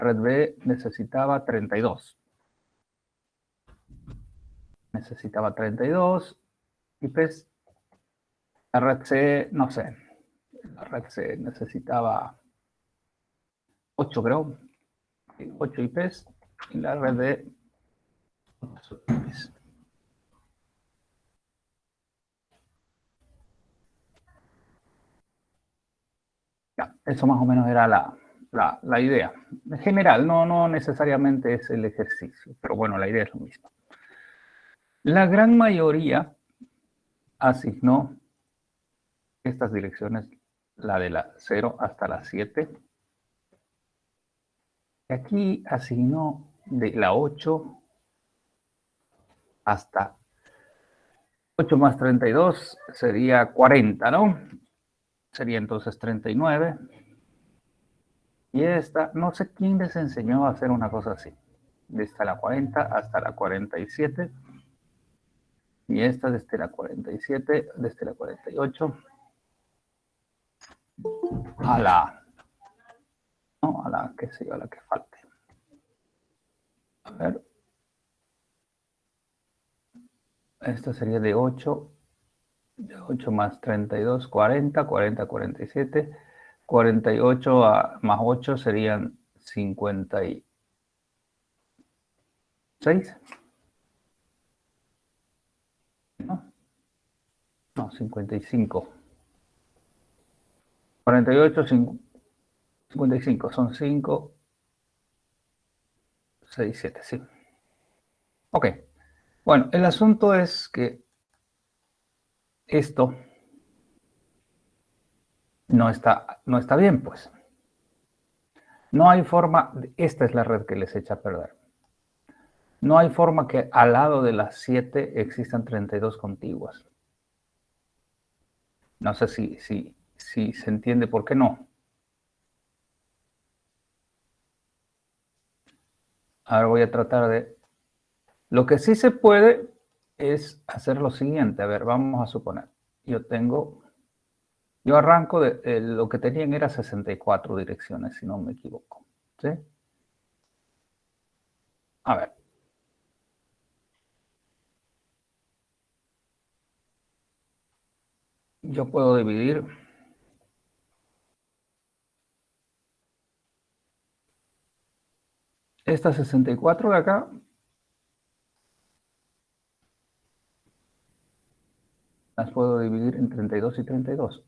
red B necesitaba 32. Necesitaba 32 IPs. La red C, no sé. La red C necesitaba 8, creo. 8 IPs. Y la red D, 8 IPs. Ya, eso más o menos era la idea. En general, no necesariamente es el ejercicio, pero bueno, la idea es lo mismo. La gran mayoría asignó estas direcciones, la de la 0 hasta la 7. Y aquí asignó de la 8 hasta 8 más 32 sería 40, ¿no? Sería entonces 39. Y esta, no sé quién les enseñó a hacer una cosa así. Desde la 40 hasta la 47. Y esta desde la 47, desde la 48 a la, no, a la, qué sé yo, a la que falte. A ver. Esta sería de 8 más 32, 40, 40, 47. 48 más 8 serían 56. No, 55. 48, 55. Son 5, 6, 7, sí. Ok. Bueno, el asunto es que esto no está bien, pues. No hay forma, esta es la red que les echa a perder. No hay forma que al lado de las 7 existan 32 contiguas. No sé si se entiende por qué no. Ahora voy a tratar de... Lo que sí se puede es hacer lo siguiente. A ver, vamos a suponer. Yo arranco de lo que tenían era 64 direcciones, si no me equivoco. ¿Sí? A ver. Yo puedo dividir estas 64 de acá. Las puedo dividir en 32 y 32.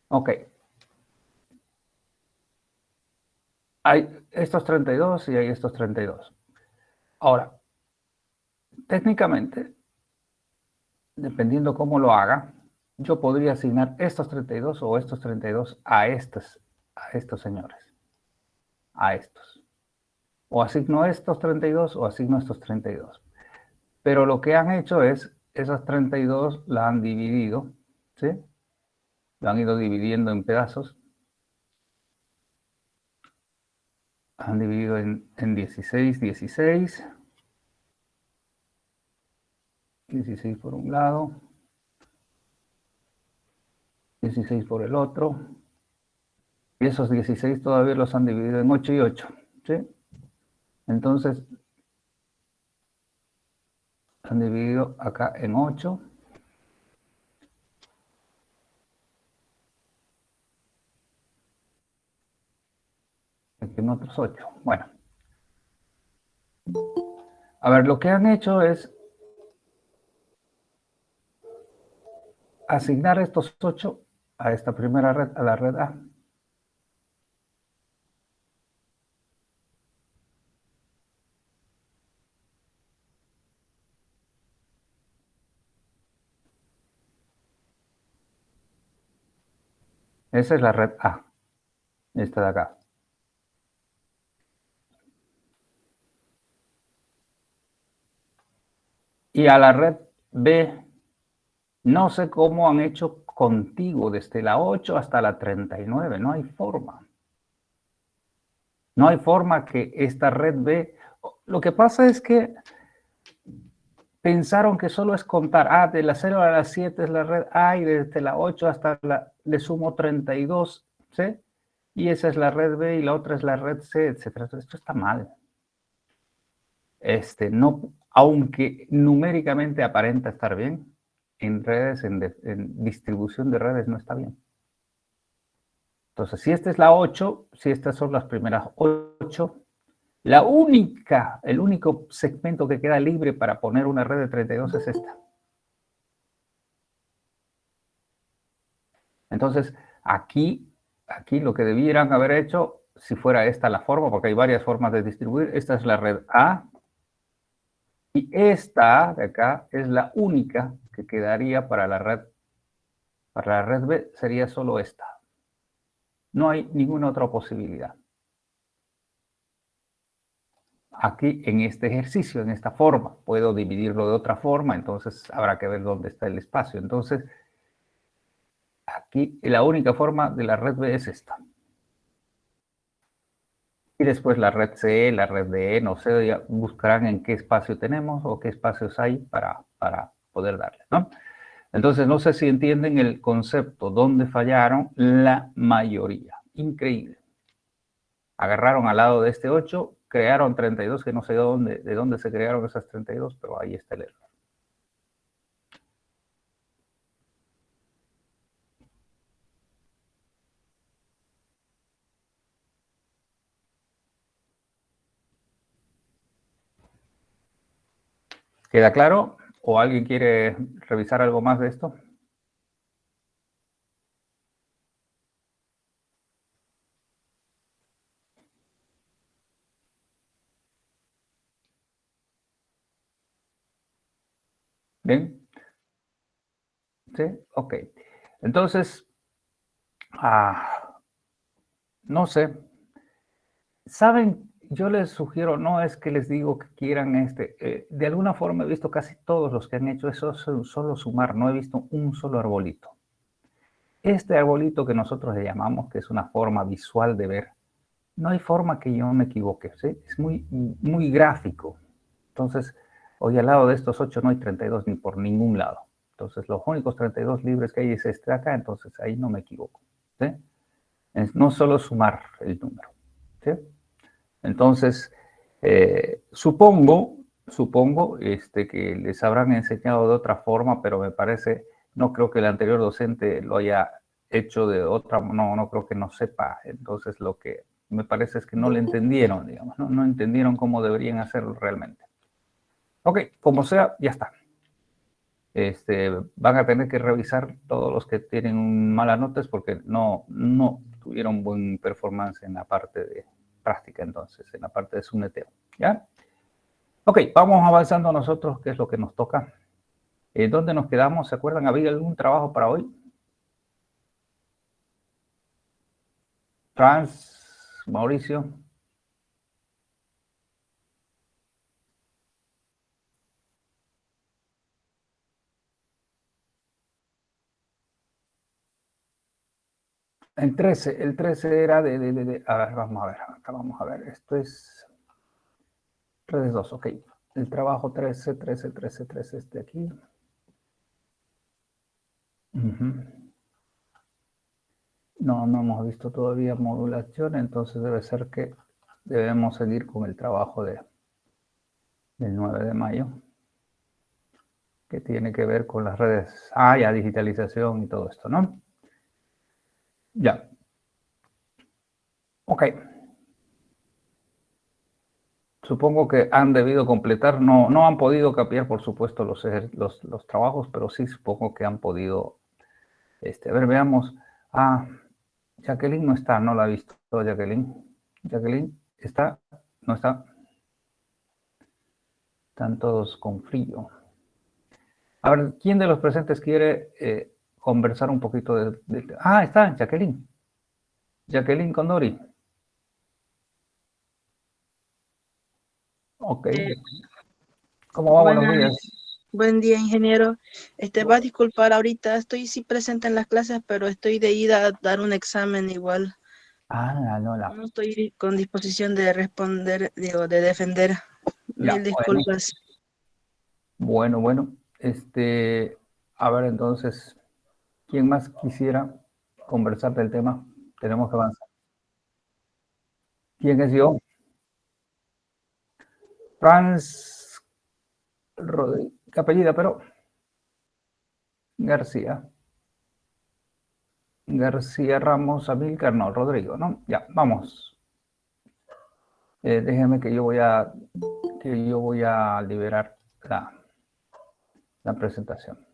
Ok. Hay estos 32 y hay estos 32. Ahora, técnicamente, dependiendo cómo lo haga, yo podría asignar estos 32 o estos 32 a estos señores. A estos. O asigno estos 32 o asigno estos 32. Pero lo que han hecho es, esas 32 la han dividido, ¿sí? Lo han ido dividiendo en pedazos. Han dividido en 16, 16. 16 por un lado. 16 por el otro. Y esos 16 todavía los han dividido en 8 y 8. ¿Sí? Entonces, han dividido acá en 8. Aquí en otros 8. Bueno. A ver, lo que han hecho es asignar estos 8 a esta primera red, a la red A. Esa es la red A. Esta de acá. Y a la red B No sé cómo han hecho contigo desde la 8 hasta la 39. No hay forma. No hay forma que esta red B... Lo que pasa es que pensaron que solo es contar. Ah, de la 0 a la 7 es la red A y desde la 8 hasta la... Le sumo 32, ¿sí? Y esa es la red B y la otra es la red C, etcétera. Esto está mal. No, aunque numéricamente aparenta estar bien, en redes, en distribución de redes no está bien. Entonces, si esta es la 8, si estas son las primeras 8, el único segmento que queda libre para poner una red de 32 es esta. Entonces, aquí lo que debieran haber hecho, si fuera esta la forma, porque hay varias formas de distribuir, esta es la red A, y esta de acá es la única que quedaría para la red B, sería solo esta. No hay ninguna otra posibilidad. Aquí en este ejercicio, en esta forma, puedo dividirlo de otra forma, entonces habrá que ver dónde está el espacio. Entonces, aquí la única forma de la red B es esta. Y después la red C, la red D, no sé, ya buscarán en qué espacio tenemos o qué espacios hay para poder darle, ¿no? Entonces, no sé si entienden el concepto, dónde fallaron la mayoría. Increíble. Agarraron al lado de este 8, crearon 32, que no sé de dónde se crearon esas 32, pero ahí está el error. ¿Queda claro? ¿O alguien quiere revisar algo más de esto? ¿Bien? ¿Sí? Ok. Entonces, no sé. ¿Saben? Yo les sugiero, no es que les digo que quieran de alguna forma he visto casi todos los que han hecho eso, solo sumar, no he visto un solo arbolito. Este arbolito que nosotros le llamamos, que es una forma visual de ver, no hay forma que yo me equivoque, ¿sí? Es muy gráfico. Entonces, hoy al lado de estos 8 no hay 32 ni por ningún lado. Entonces, los únicos 32 libres que hay es este de acá, entonces ahí no me equivoco, ¿sí? Es no solo sumar el número, ¿sí? Entonces, supongo que les habrán enseñado de otra forma, pero me parece, no creo que el anterior docente lo haya hecho de otra, no creo que no sepa. Entonces, lo que me parece es que no le entendieron, digamos, no entendieron cómo deberían hacerlo realmente. Ok, como sea, ya está. Van a tener que revisar todos los que tienen malas notas porque no tuvieron buen performance en la parte de práctica, entonces, en la parte de su neteo, ¿ya? Ok, vamos avanzando nosotros, ¿qué es lo que nos toca? ¿Dónde nos quedamos? ¿Se acuerdan? ¿Había algún trabajo para hoy? Mauricio. El 13 era a ver, vamos a ver, acá vamos a ver, esto es redes 2, ok. El trabajo 13 este aquí. No hemos visto todavía modulación, entonces debe ser que debemos seguir con el trabajo del 9 de mayo, que tiene que ver con las redes, ya digitalización y todo esto, ¿no? Ya. Ok. Supongo que han debido completar, no han podido copiar, por supuesto, los trabajos, pero sí supongo que han podido, a ver, veamos. Jacqueline no está, no la he visto, Jacqueline. Jacqueline, ¿está? No está. Están todos con frío. A ver, ¿quién de los presentes quiere conversar un poquito está, Jacqueline. Jacqueline Condori. Ok. ¿Cómo va? Buenos días. Buen día, ingeniero. Va a disculpar ahorita, estoy sí presente en las clases, pero estoy de ida a dar un examen igual. Ah, no, No estoy con disposición de responder, digo, de defender. ya, Mil bueno, disculpas. bueno. A ver, entonces, ¿quién más quisiera conversar del tema? Tenemos que avanzar. ¿Quién es yo? Franz Rodríguez, ¿qué apellida? Pero García. García Ramos Amílcar, no, Rodrigo, ¿no? Ya, vamos. Déjeme que yo voy a liberar la presentación.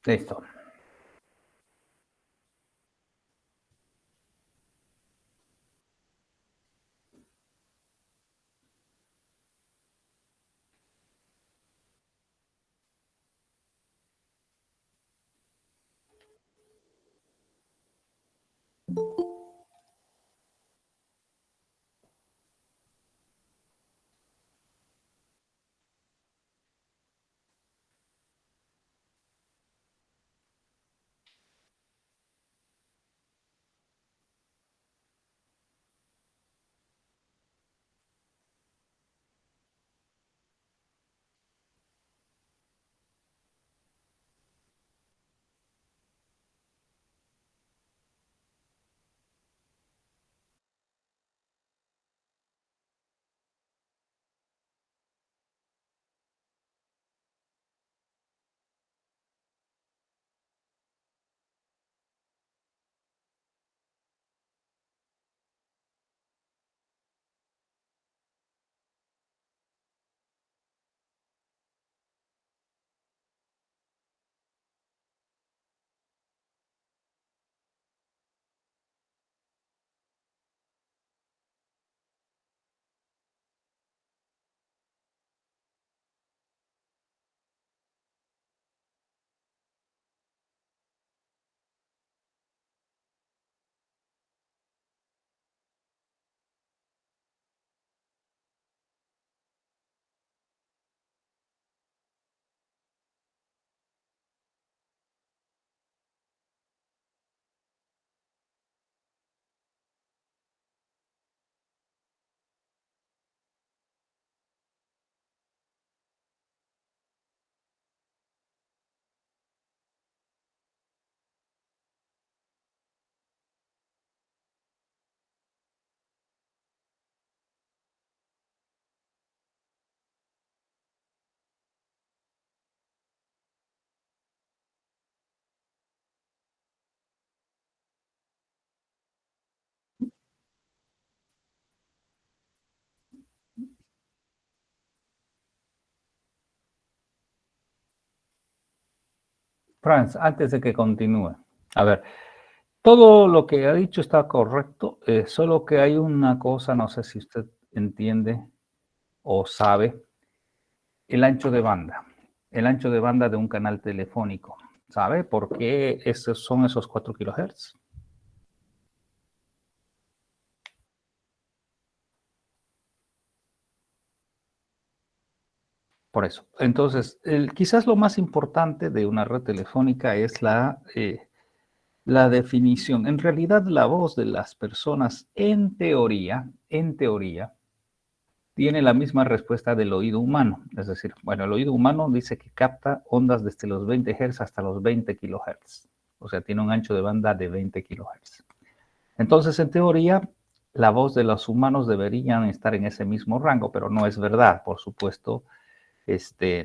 Listo. Franz, antes de que continúe, a ver, todo lo que ha dicho está correcto, solo que hay una cosa, no sé si usted entiende o sabe, el ancho de banda. El ancho de banda de un canal telefónico. ¿Sabe por qué esos son esos 4 kilohertz? Por eso. Entonces, quizás lo más importante de una red telefónica es la definición. En realidad, la voz de las personas, en teoría, tiene la misma respuesta del oído humano. Es decir, bueno, el oído humano dice que capta ondas desde los 20 Hz hasta los 20 kHz. O sea, tiene un ancho de banda de 20 kHz. Entonces, en teoría, la voz de los humanos deberían estar en ese mismo rango, pero no es verdad, por supuesto.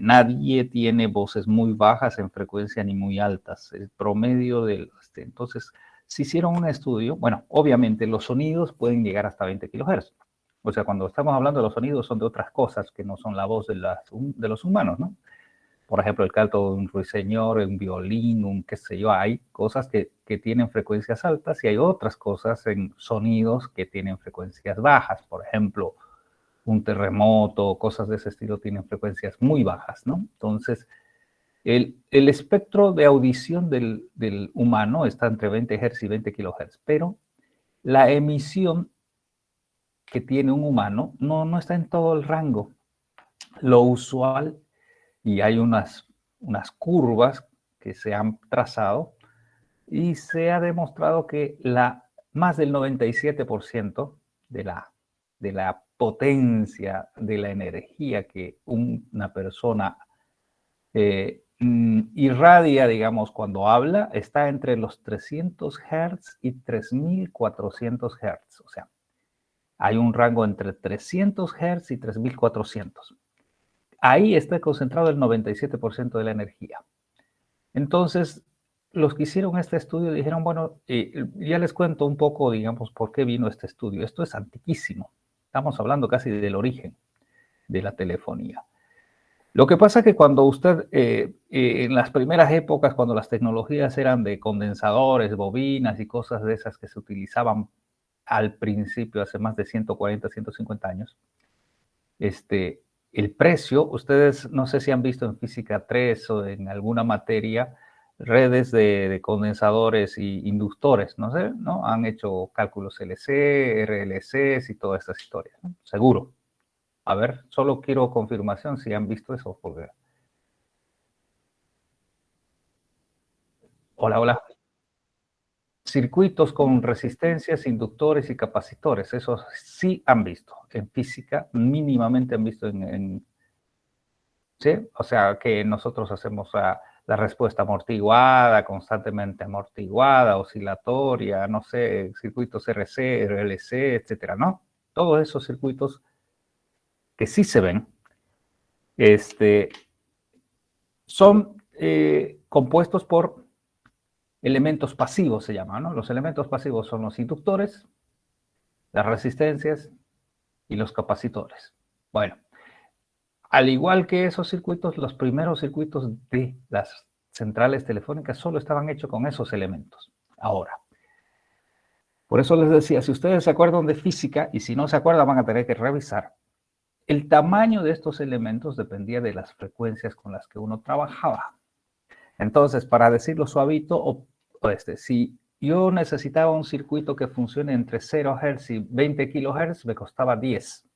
Nadie tiene voces muy bajas en frecuencia ni muy altas. El promedio entonces, se hicieron un estudio, bueno, obviamente los sonidos pueden llegar hasta 20 kHz. O sea, cuando estamos hablando de los sonidos son de otras cosas que no son la voz de los humanos, ¿no? Por ejemplo, el canto de un ruiseñor, un violín, un qué sé yo, hay cosas que tienen frecuencias altas y hay otras cosas en sonidos que tienen frecuencias bajas. Por ejemplo, un terremoto, cosas de ese estilo tienen frecuencias muy bajas, ¿no? Entonces, el espectro de audición del humano está entre 20 Hz y 20 kHz, pero la emisión que tiene un humano no está en todo el rango. Lo usual, y hay unas curvas que se han trazado, y se ha demostrado que más del 97% de la potencia de la energía que una persona irradia, digamos, cuando habla, está entre los 300 Hz y 3400 Hz. O sea, hay un rango entre 300 Hz y 3400. Ahí está concentrado el 97% de la energía. Entonces, los que hicieron este estudio dijeron, bueno, ya les cuento un poco, digamos, por qué vino este estudio. Esto es antiquísimo. Estamos hablando casi del origen de la telefonía. Lo que pasa es que cuando usted, en las primeras épocas, cuando las tecnologías eran de condensadores, bobinas y cosas de esas que se utilizaban al principio, hace más de 140, 150 años, el precio, ustedes no sé si han visto en física 3 o en alguna materia, redes de condensadores y inductores, no sé, ¿no? Han hecho cálculos LC, RLCs y todas estas historias, ¿no? Seguro. A ver, solo quiero confirmación si han visto eso. Porque... Hola, hola. Circuitos con resistencias, inductores y capacitores, eso sí han visto. En física mínimamente han visto ¿sí? O sea, que nosotros hacemos la respuesta amortiguada, constantemente amortiguada, oscilatoria, no sé, circuitos RC, RLC, etcétera, ¿no? Todos esos circuitos que sí se ven, son compuestos por elementos pasivos, se llaman, ¿no? Los elementos pasivos son los inductores, las resistencias y los capacitores. Bueno, al igual que esos circuitos, los primeros circuitos de las centrales telefónicas solo estaban hechos con esos elementos. Ahora, por eso les decía, si ustedes se acuerdan de física, y si no se acuerdan van a tener que revisar, el tamaño de estos elementos dependía de las frecuencias con las que uno trabajaba. Entonces, para decirlo suavito, si yo necesitaba un circuito que funcione entre 0 Hz y 20 kHz, me costaba 10.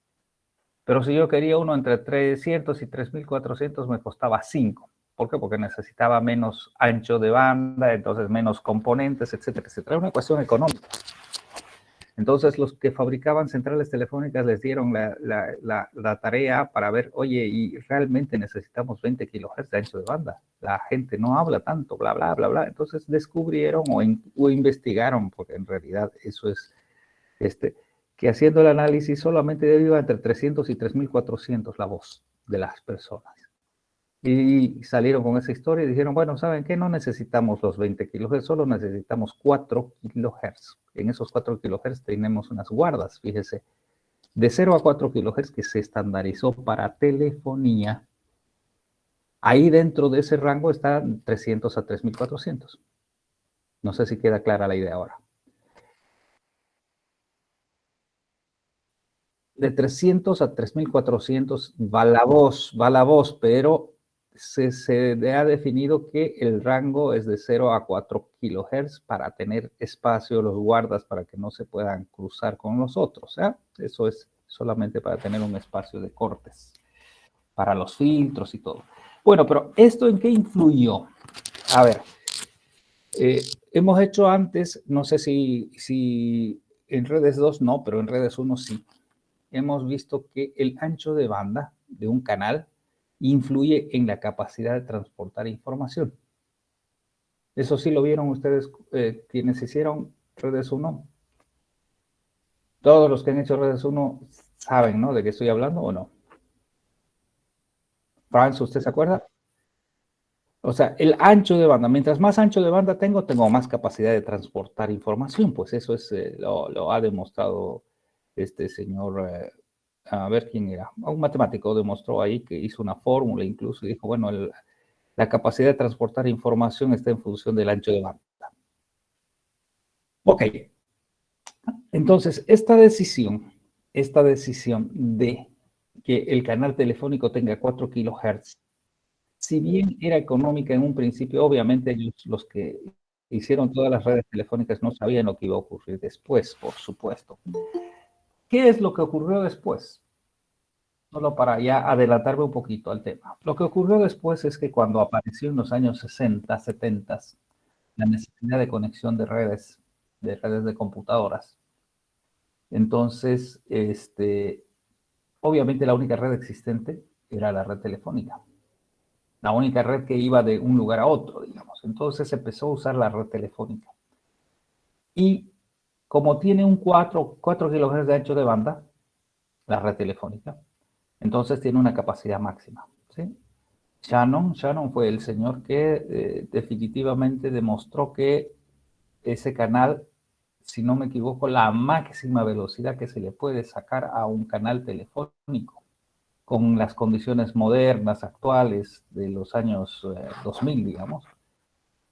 Pero si yo quería uno entre 300 y 3400, me costaba 5. ¿Por qué? Porque necesitaba menos ancho de banda, entonces menos componentes, etcétera, etcétera. Es una cuestión económica. Entonces, los que fabricaban centrales telefónicas les dieron la tarea para ver, oye, y realmente necesitamos 20 kHz de ancho de banda. La gente no habla tanto, bla, bla, bla, bla. Entonces, descubrieron o investigaron, porque en realidad eso es, que haciendo el análisis solamente iba entre 300 y 3400 la voz de las personas. Y salieron con esa historia y dijeron, bueno, ¿saben qué? No necesitamos los 20 kHz, solo necesitamos 4 kHz. En esos 4 kHz tenemos unas guardas, fíjese, de 0 a 4 kHz que se estandarizó para telefonía. Ahí dentro de ese rango está 300 a 3400. No sé si queda clara la idea ahora. De 300 a 3400 va la voz, pero se ha definido que el rango es de 0 a 4 kHz para tener espacio los guardas para que no se puedan cruzar con los otros. ¿eh? Eso es solamente para tener un espacio de cortes, para los filtros y todo. Bueno, pero ¿esto en qué influyó? A ver, hemos hecho antes, no sé si en redes 2 no, pero en redes 1 sí. Hemos visto que el ancho de banda de un canal influye en la capacidad de transportar información. Eso sí lo vieron ustedes, quienes hicieron redes 1. Todos los que han hecho redes 1 saben, ¿no? De qué estoy hablando o no. Franz, ¿usted se acuerda? O sea, el ancho de banda, mientras más ancho de banda tengo más capacidad de transportar información. Pues eso es, lo ha demostrado este señor, a ver quién era, un matemático demostró ahí que hizo una fórmula incluso y dijo, bueno, la capacidad de transportar información está en función del ancho de banda. Ok, entonces esta decisión de que el canal telefónico tenga 4 kHz, si bien era económica en un principio, obviamente ellos, los que hicieron todas las redes telefónicas, no sabían lo que iba a ocurrir después, por supuesto. ¿Qué es lo que ocurrió después? Solo para ya adelantarme un poquito al tema. Lo que ocurrió después es que cuando apareció en los años 60, 70, la necesidad de conexión de redes de computadoras, entonces, obviamente la única red existente era la red telefónica, la única red que iba de un lugar a otro, digamos. Entonces empezó a usar la red telefónica. Y como tiene un 4 kilohertz de ancho de banda, la red telefónica, entonces tiene una capacidad máxima, ¿sí? Shannon fue el señor que definitivamente demostró que ese canal, si no me equivoco, la máxima velocidad que se le puede sacar a un canal telefónico con las condiciones modernas, actuales de los años 2000, digamos,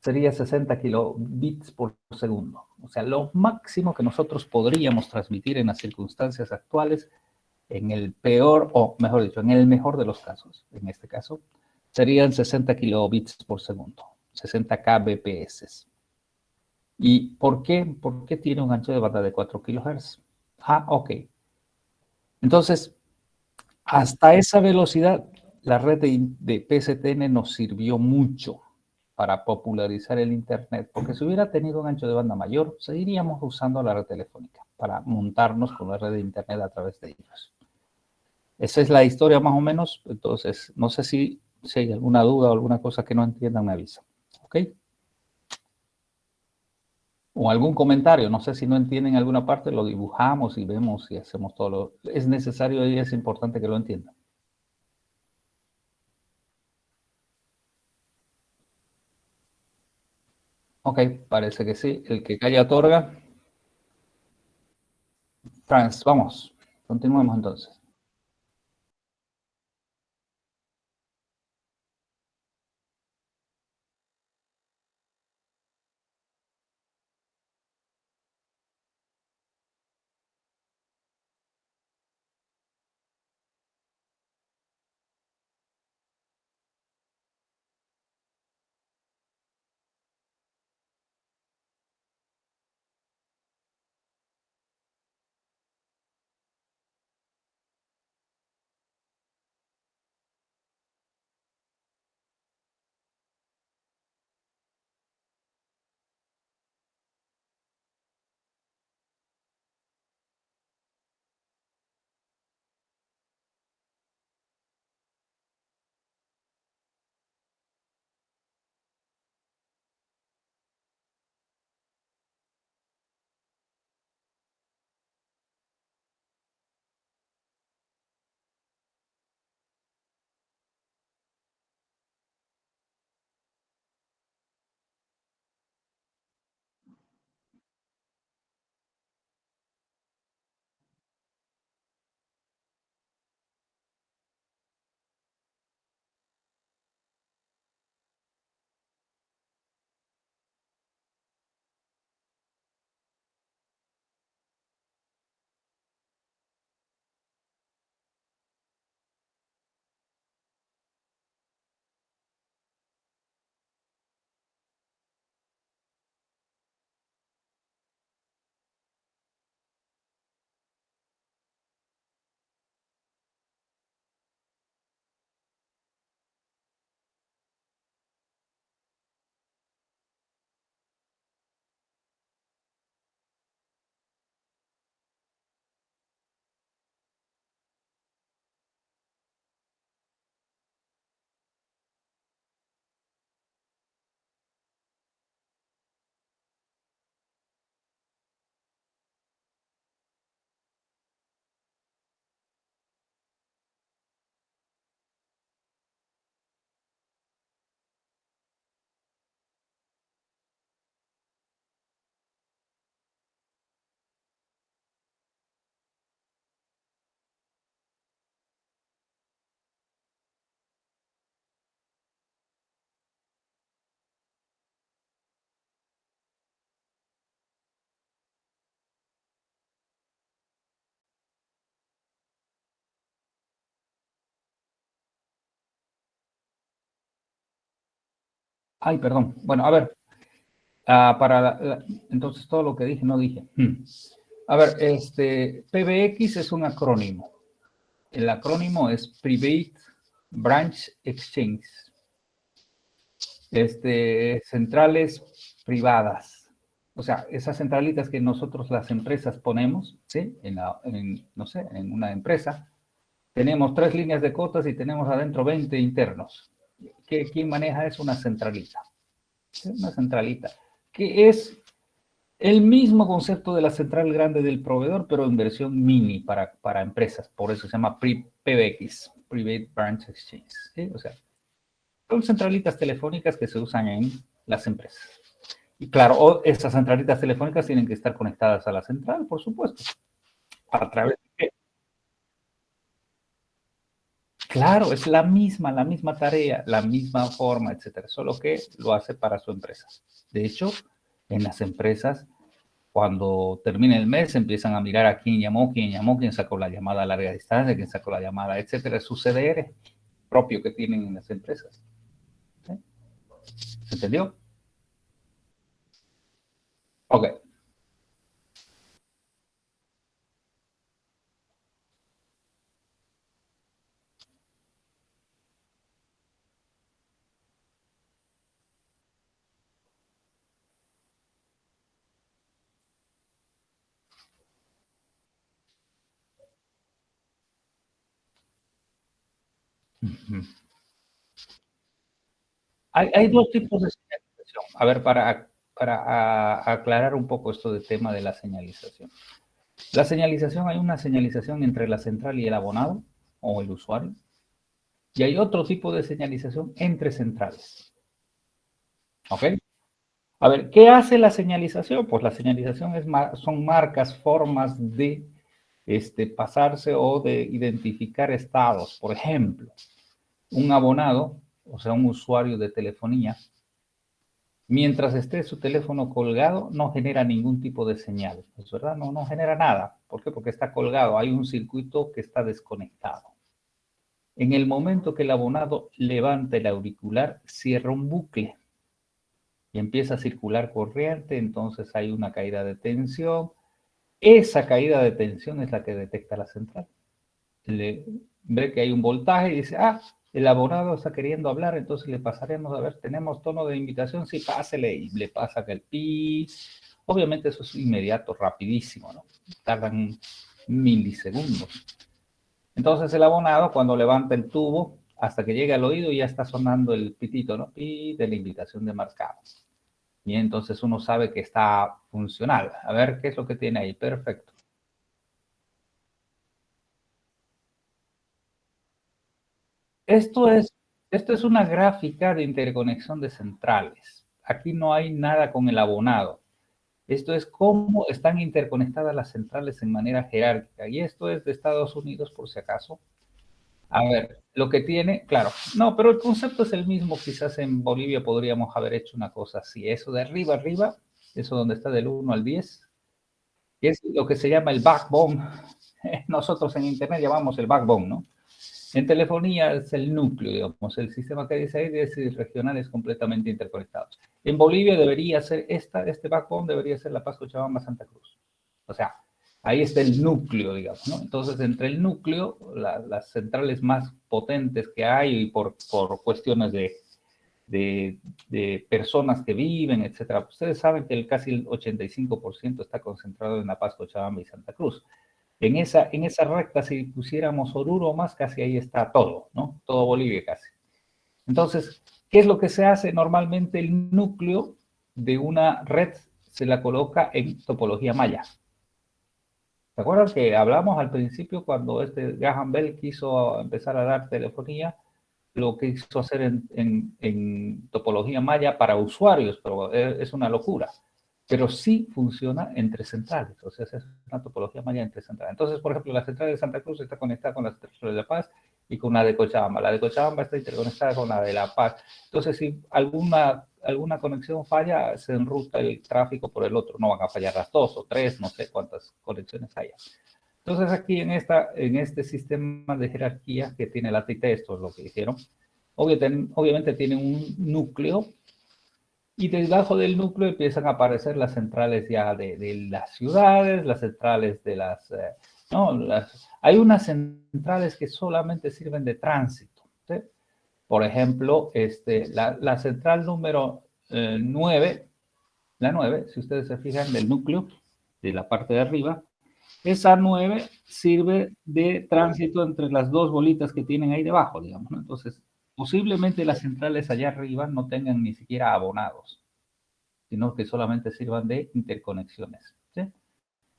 sería 60 kilobits por segundo. O sea, lo máximo que nosotros podríamos transmitir en las circunstancias actuales, en el peor, o mejor dicho, en el mejor de los casos, en este caso, serían 60 kilobits por segundo, 60 kbps. ¿Y por qué? ¿Por qué tiene un ancho de banda de 4 kilohertz? Ah, ok. Entonces, hasta esa velocidad, la red de PSTN nos sirvió mucho para popularizar el Internet, porque si hubiera tenido un ancho de banda mayor, seguiríamos usando la red telefónica para montarnos con la red de Internet a través de ellos. Esa es la historia más o menos. Entonces, no sé si hay alguna duda o alguna cosa que no entiendan, me avisa. ¿Ok? O algún comentario, no sé si no entienden alguna parte, lo dibujamos y vemos y hacemos todo lo... Es necesario y es importante que lo entiendan. Ok, parece que sí. El que calla otorga. Vamos, continuemos entonces. Ay, perdón. Bueno, a ver, Entonces, todo lo que dije, no dije. A ver, PBX es un acrónimo. El acrónimo es Private Branch Exchange. Centrales privadas. O sea, esas centralitas que nosotros las empresas ponemos, ¿sí? No sé, en una empresa, tenemos 3 líneas de cotas y tenemos adentro 20 internos. ¿Quién maneja eso? Una centralita. ¿Sí? Una centralita. Que es el mismo concepto de la central grande del proveedor, pero en versión mini para empresas. Por eso se llama PBX, Private Branch Exchange. ¿Sí? O sea, son centralitas telefónicas que se usan en las empresas. Y claro, esas centralitas telefónicas tienen que estar conectadas a la central, por supuesto. A través de... Claro, es la misma tarea, la misma forma, etcétera. Solo que lo hace para su empresa. De hecho, en las empresas, cuando termina el mes, empiezan a mirar a quién llamó, quién sacó la llamada a larga distancia, quién sacó la llamada, etcétera. Es su CDR propio que tienen en las empresas. ¿Sí? ¿Se entendió? Ok. Hay 2 tipos de señalización. A ver, para aclarar un poco esto del tema de la señalización. La señalización, hay una señalización entre la central y el abonado o el usuario. Y hay otro tipo de señalización entre centrales. ¿Ok? A ver, ¿qué hace la señalización? Pues la señalización son marcas, formas de pasarse o de identificar estados. Por ejemplo, un abonado, o sea, un usuario de telefonía, mientras esté su teléfono colgado, no genera ningún tipo de señal. ¿Es verdad? No genera nada. ¿Por qué? Porque está colgado. Hay un circuito que está desconectado. En el momento que el abonado levanta el auricular, cierra un bucle y empieza a circular corriente, entonces hay una caída de tensión. Esa caída de tensión es la que detecta la central. Ve que hay un voltaje y dice, el abonado está queriendo hablar, entonces le pasaremos, a ver, tenemos tono de invitación, sí, pásele, y le pasa que el pi. Obviamente eso es inmediato, rapidísimo, ¿no? Tardan milisegundos. Entonces el abonado, cuando levanta el tubo, hasta que llega al oído, ya está sonando el pitito, ¿no? Pi de la invitación de marcado. Y entonces uno sabe que está funcional. A ver, ¿qué es lo que tiene ahí? Perfecto. Esto es una gráfica de interconexión de centrales. Aquí no hay nada con el abonado. Esto es cómo están interconectadas las centrales en manera jerárquica. Y esto es de Estados Unidos, por si acaso. A ver, lo que tiene, claro, no, pero el concepto es el mismo. Quizás en Bolivia podríamos haber hecho una cosa así. Eso de arriba, eso donde está del 1 al 10, que es lo que se llama el backbone. Nosotros en Internet llamamos el backbone, ¿no? En telefonía es el núcleo, digamos, el sistema que dice ahí de regionales completamente interconectados. En Bolivia debería ser este backbone debería ser La Paz, Cochabamba, Santa Cruz. O sea, ahí está el núcleo, digamos, ¿no? Entonces, entre el núcleo, las centrales más potentes que hay y por cuestiones de personas que viven, etcétera. Ustedes saben que casi el 85% está concentrado en La Paz, Cochabamba y Santa Cruz. En esa recta, si pusiéramos Oruro más, casi ahí está todo, ¿no? Todo Bolivia casi. Entonces, ¿qué es lo que se hace? Normalmente el núcleo de una red se la coloca en topología maya. ¿Se acuerdan que hablamos al principio cuando Graham Bell quiso empezar a dar telefonía? Lo quiso hacer en topología maya para usuarios, pero es una locura. Pero sí funciona entre centrales, o sea, es una topología maya entre centrales. Entonces, por ejemplo, la central de Santa Cruz está conectada con la central de La Paz y con la de Cochabamba. La de Cochabamba está interconectada con la de La Paz. Entonces, si alguna conexión falla, se enruta el tráfico por el otro. No van a fallar las 2 o 3, no sé cuántas conexiones haya. Entonces, aquí en este sistema de jerarquía que tiene la TIT, esto es lo que hicieron, obviamente tiene un núcleo Y debajo del núcleo empiezan a aparecer las centrales ya de las ciudades, las centrales de las... no, hay unas centrales que solamente sirven de tránsito, ¿sí? Por ejemplo, la central número 9, la 9, si ustedes se fijan, del núcleo, de la parte de arriba, esa 9 sirve de tránsito entre las dos bolitas que tienen ahí debajo, digamos, ¿no? Entonces, posiblemente las centrales allá arriba no tengan ni siquiera abonados, sino que solamente sirvan de interconexiones, ¿sí?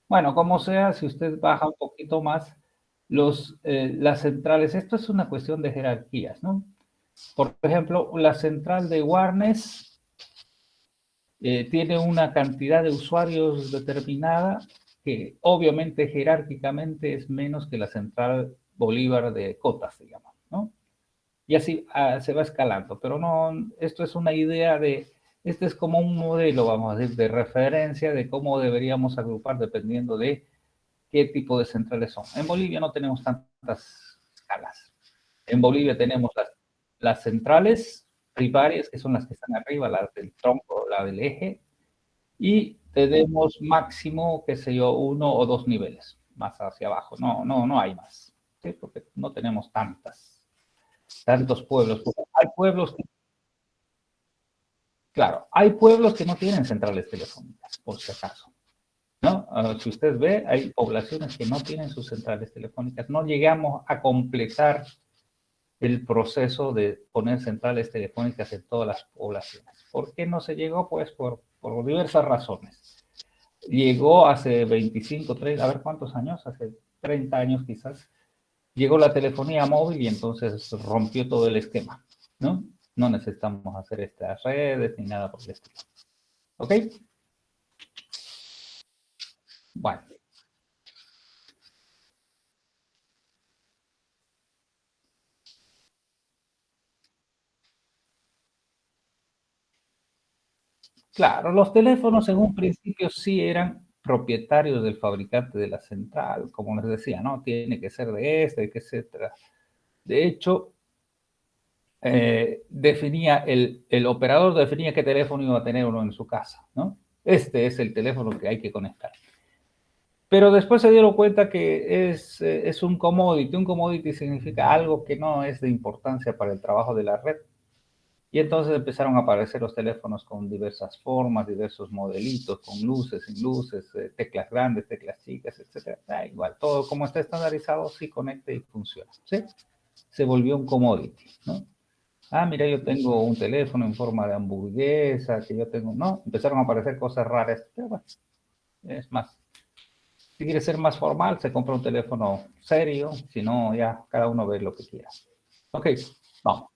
Bueno, como sea, si usted baja un poquito más, las centrales, esto es una cuestión de jerarquías, ¿no? Por ejemplo, la central de Warnes tiene una cantidad de usuarios determinada que obviamente jerárquicamente es menos que la central Bolívar de Cotas, digamos, ¿no? Y así se va escalando, pero no, esto es una idea este es como un modelo, vamos a decir, de referencia de cómo deberíamos agrupar dependiendo de qué tipo de centrales son. En Bolivia no tenemos tantas escalas. En Bolivia tenemos las centrales primarias, que son las que están arriba, las del tronco, la del eje, y tenemos máximo, qué sé yo, 1 o 2 niveles más hacia abajo. No hay más, ¿sí? Porque no tenemos tantos pueblos. Hay pueblos que, claro, hay pueblos que no tienen centrales telefónicas, por si acaso, ¿no? Si usted ve, hay poblaciones que no tienen sus centrales telefónicas. No llegamos a completar el proceso de poner centrales telefónicas en todas las poblaciones. ¿Por qué no se llegó? Pues por diversas razones. Llegó hace 25, 30, a ver cuántos años, hace 30 años quizás, llegó la telefonía móvil y entonces rompió todo el esquema, ¿no? No necesitamos hacer estas redes ni nada por el estilo. ¿Ok? Bueno. Claro, los teléfonos en un principio sí eran propietarios del fabricante de la central, como les decía, ¿no? Tiene que ser de etcétera. De hecho, el operador definía qué teléfono iba a tener uno en su casa, ¿no? Este es el teléfono que hay que conectar. Pero después se dieron cuenta que es un commodity. Un commodity significa algo que no es de importancia para el trabajo de la red. Y entonces empezaron a aparecer los teléfonos con diversas formas, diversos modelitos, con luces, sin luces, teclas grandes, teclas chicas, etc. Da igual, todo como está estandarizado, sí conecta y funciona, ¿sí? Se volvió un commodity, ¿no? Ah, mira, yo tengo un teléfono en forma de hamburguesa, que yo tengo... No, empezaron a aparecer cosas raras, pero bueno, es más. Si quiere ser más formal, se compra un teléfono serio, si no, ya cada uno ve lo que quiera. Ok, vamos.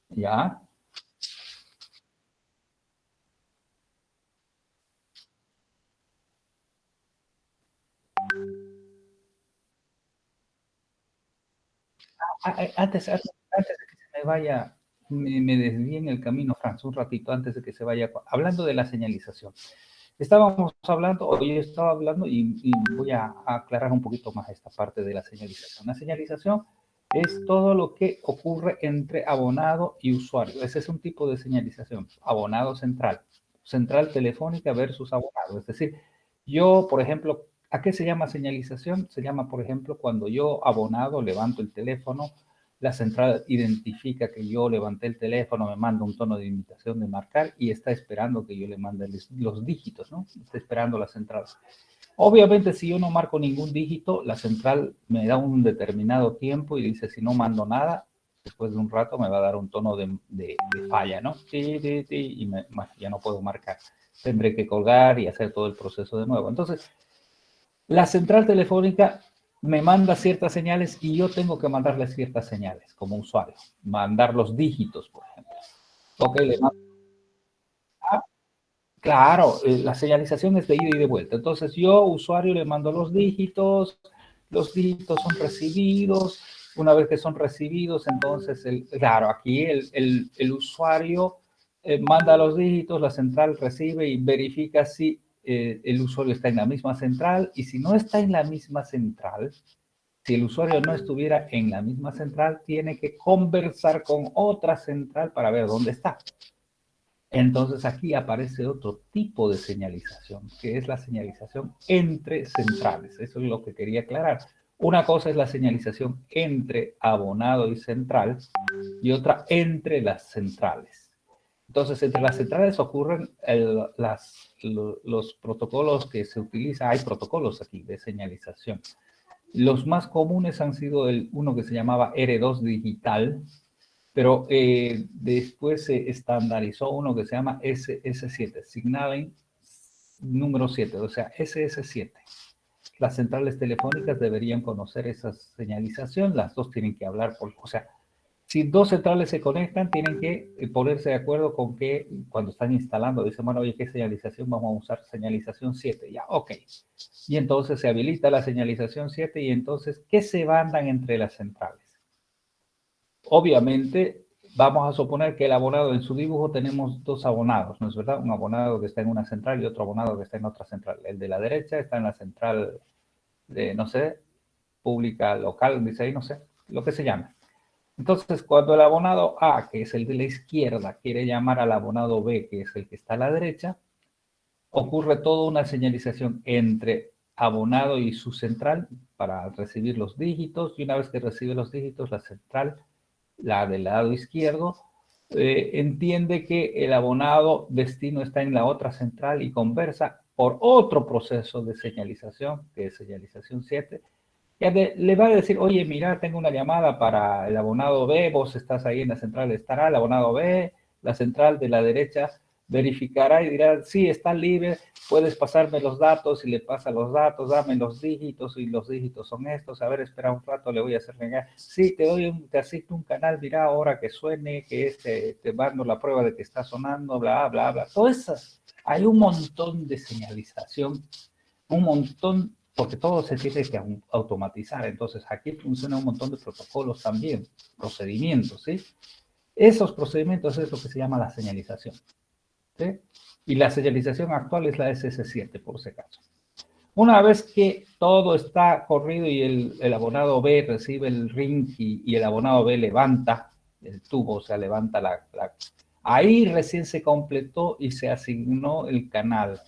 Ya. Antes de que se me vaya, me desvíe en el camino, Franz, un ratito antes de que se vaya, hablando de la señalización. Estábamos hablando, o yo estaba hablando, y voy a aclarar un poquito más esta parte de la señalización. La señalización es todo lo que ocurre entre abonado y usuario. Ese es un tipo de señalización, abonado central, central telefónica versus abonado. Es decir, yo, por ejemplo, ¿a qué se llama señalización? Se llama, por ejemplo, cuando yo, abonado, levanto el teléfono, la central identifica que yo levanté el teléfono, me manda un tono de invitación de marcar y está esperando que yo le mande los dígitos, ¿no? Está esperando la central. Obviamente, si yo no marco ningún dígito, la central me da un determinado tiempo y dice, si no mando nada, después de un rato me va a dar un tono de falla, ¿no? Y ya no puedo marcar. Tendré que colgar y hacer todo el proceso de nuevo. Entonces, la central telefónica me manda ciertas señales y yo tengo que mandarle ciertas señales como usuario. Mandar los dígitos, por ejemplo. Ok, le mando. Claro, la señalización es de ida y de vuelta. Entonces yo, usuario, le mando los dígitos son recibidos. Una vez que son recibidos, entonces, claro, aquí el usuario manda los dígitos, la central recibe y verifica si el usuario está en la misma central, y si no está en la misma central, Si el usuario no estuviera en la misma central, tiene que conversar con otra central para ver dónde está. Entonces aquí aparece otro tipo de señalización, que es la señalización entre centrales. Eso es lo que quería aclarar. Una cosa es la señalización entre abonado y central y otra entre las centrales. Entonces, entre las centrales ocurren los protocolos que se utilizan. Hay protocolos aquí de señalización. Los más comunes han sido uno que se llamaba R2 digital, pero después se estandarizó uno que se llama SS7, Signaling número 7, o sea, SS7. Las centrales telefónicas deberían conocer esa señalización, las dos tienen que hablar, o sea, si dos centrales se conectan, tienen que ponerse de acuerdo con que cuando están instalando, dicen, bueno, oye, ¿qué señalización? Vamos a usar señalización 7, ya, ok. Y entonces se habilita la señalización 7 y entonces, ¿qué se mandan entre las centrales? Obviamente, vamos a suponer que el abonado, en su dibujo tenemos dos abonados, ¿no es verdad? Un abonado que está en una central y otro abonado que está en otra central. El de la derecha está en la central de, no sé, pública, local, dice ahí, no sé, lo que se llama. Entonces, cuando el abonado A, que es el de la izquierda, quiere llamar al abonado B, que es el que está a la derecha, ocurre toda una señalización entre abonado y su central para recibir los dígitos, y una vez que recibe los dígitos, la central, la del lado izquierdo, entiende que el abonado destino está en la otra central y conversa por otro proceso de señalización, que es señalización 7, le va a decir, oye, mira, tengo una llamada para el abonado B, vos estás ahí en la central, estará el abonado B, la central de la derecha verificará y dirá, sí, está libre, puedes pasarme los datos, y le pasa los datos, dame los dígitos, y los dígitos son estos, a ver, espera un rato, le voy a hacer negar, sí, te asigno un canal, mira, ahora que suene, que te mando la prueba de que está sonando, bla, bla, bla, todo eso, hay un montón de señalización, un montón, porque todo se tiene que automatizar. Entonces, aquí funciona un montón de protocolos también, procedimientos, ¿sí? Esos procedimientos es lo que se llama la señalización, ¿sí? Y la señalización actual es la SS7, por si acaso. Una vez que todo está corrido y el abonado B recibe el ring y el abonado B levanta el tubo, o sea, levanta ahí recién se completó y se asignó el canal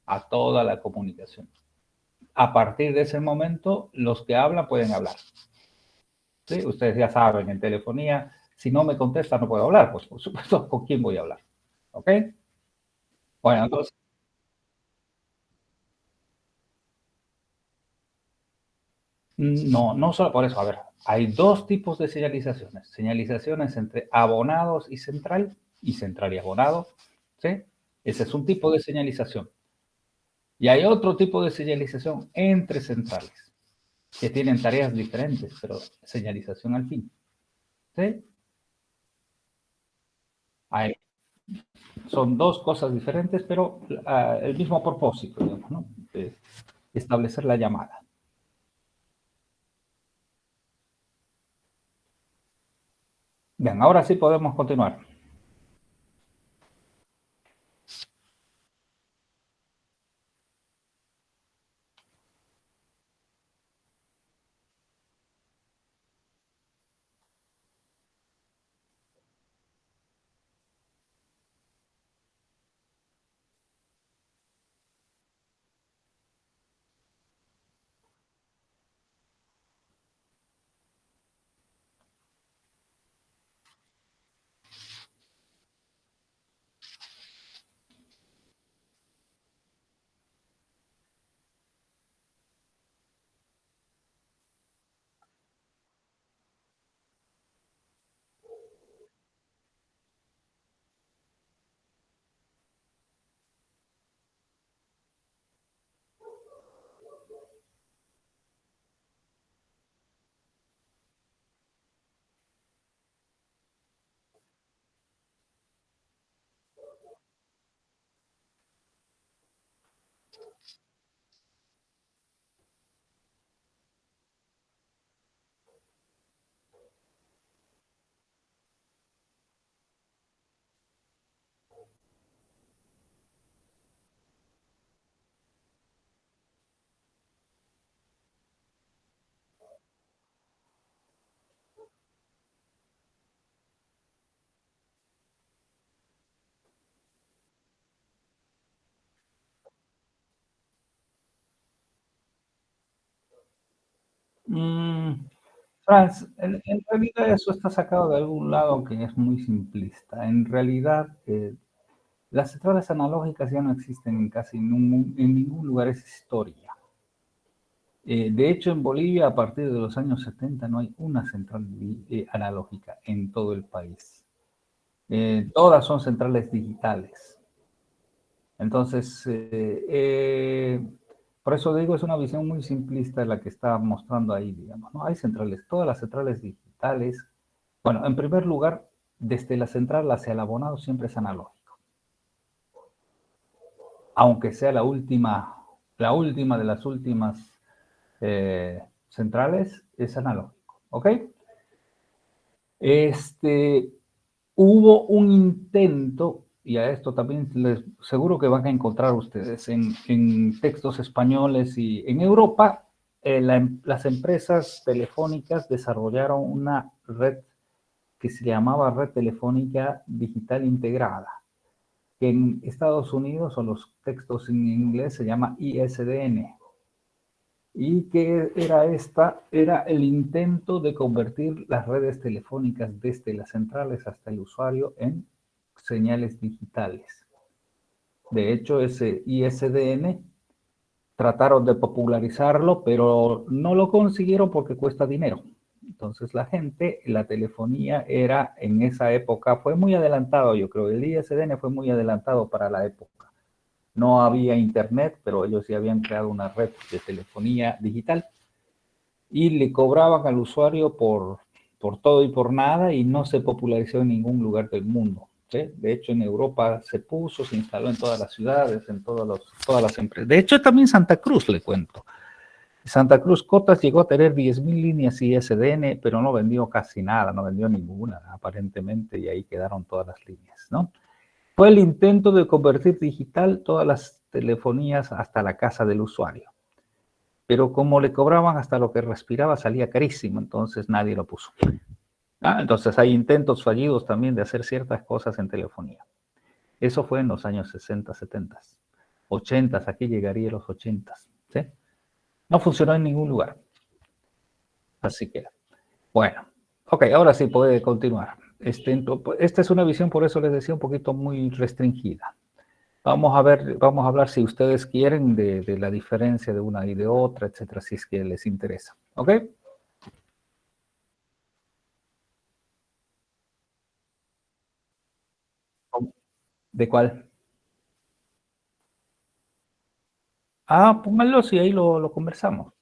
a toda la comunicación. A partir de ese momento, los que hablan pueden hablar. ¿Sí? Ustedes ya saben, en telefonía, si no me contesta, no puedo hablar. Pues, por supuesto, ¿con quién voy a hablar? ¿Ok? Bueno, entonces, no solo por eso. A ver, hay dos tipos de señalizaciones. Señalizaciones entre abonados y central y abonado. ¿Sí? Ese es un tipo de señalización. Y hay otro tipo de señalización entre centrales, que tienen tareas diferentes, pero señalización al fin. ¿Sí? Hay, son dos cosas diferentes, pero el mismo propósito, digamos, ¿no? De establecer la llamada. Bien, ahora sí podemos continuar. Franz, en realidad eso está sacado de algún lado que es muy simplista. En realidad, las centrales analógicas ya no existen en casi en ningún lugar, es historia. De hecho, en Bolivia, a partir de los años 70, no hay una central analógica en todo el país. Todas son centrales digitales. Entonces, por eso digo, es una visión muy simplista la que está mostrando ahí, digamos, ¿no? Hay centrales, todas las centrales digitales. Bueno, en primer lugar, desde la central hacia el abonado siempre es analógico. Aunque sea la última de las últimas centrales, es analógico, ¿ok? Hubo un intento, y a esto también seguro que van a encontrar ustedes en textos españoles y en Europa, las empresas telefónicas desarrollaron una red que se llamaba Red Telefónica Digital Integrada, que en Estados Unidos o los textos en inglés se llama ISDN. ¿Y qué era esta? Era el intento de convertir las redes telefónicas desde las centrales hasta el usuario en señales digitales. De hecho, ese ISDN trataron de popularizarlo, pero no lo consiguieron porque cuesta dinero. Entonces la gente, la telefonía era en esa época, fue muy adelantado, yo creo, el ISDN fue muy adelantado para la época. No había internet, pero ellos ya habían creado una red de telefonía digital y le cobraban al usuario por todo y por nada y no se popularizó en ningún lugar del mundo. ¿Sí? De hecho, en Europa se puso, se instaló en todas las ciudades, en todas las empresas. De hecho, también Santa Cruz, le cuento. Santa Cruz Cotas llegó a tener 10.000 líneas ISDN, pero no vendió casi nada, no vendió ninguna, aparentemente, y ahí quedaron todas las líneas, ¿no? Fue el intento de convertir digital todas las telefonías hasta la casa del usuario. Pero como le cobraban hasta lo que respiraba, salía carísimo, entonces nadie lo puso. Entonces hay intentos fallidos también de hacer ciertas cosas en telefonía. Eso fue en los años 60, 70, 80, aquí llegaría a los 80, ¿sí? No funcionó en ningún lugar. Así que, bueno, ok, ahora sí puede continuar. Esta es una visión, por eso les decía, un poquito muy restringida. Vamos a ver, vamos a hablar si ustedes quieren de la diferencia de una y de otra, etcétera, si es que les interesa. ¿Ok? ¿De cuál? Pónganlo si ahí lo conversamos.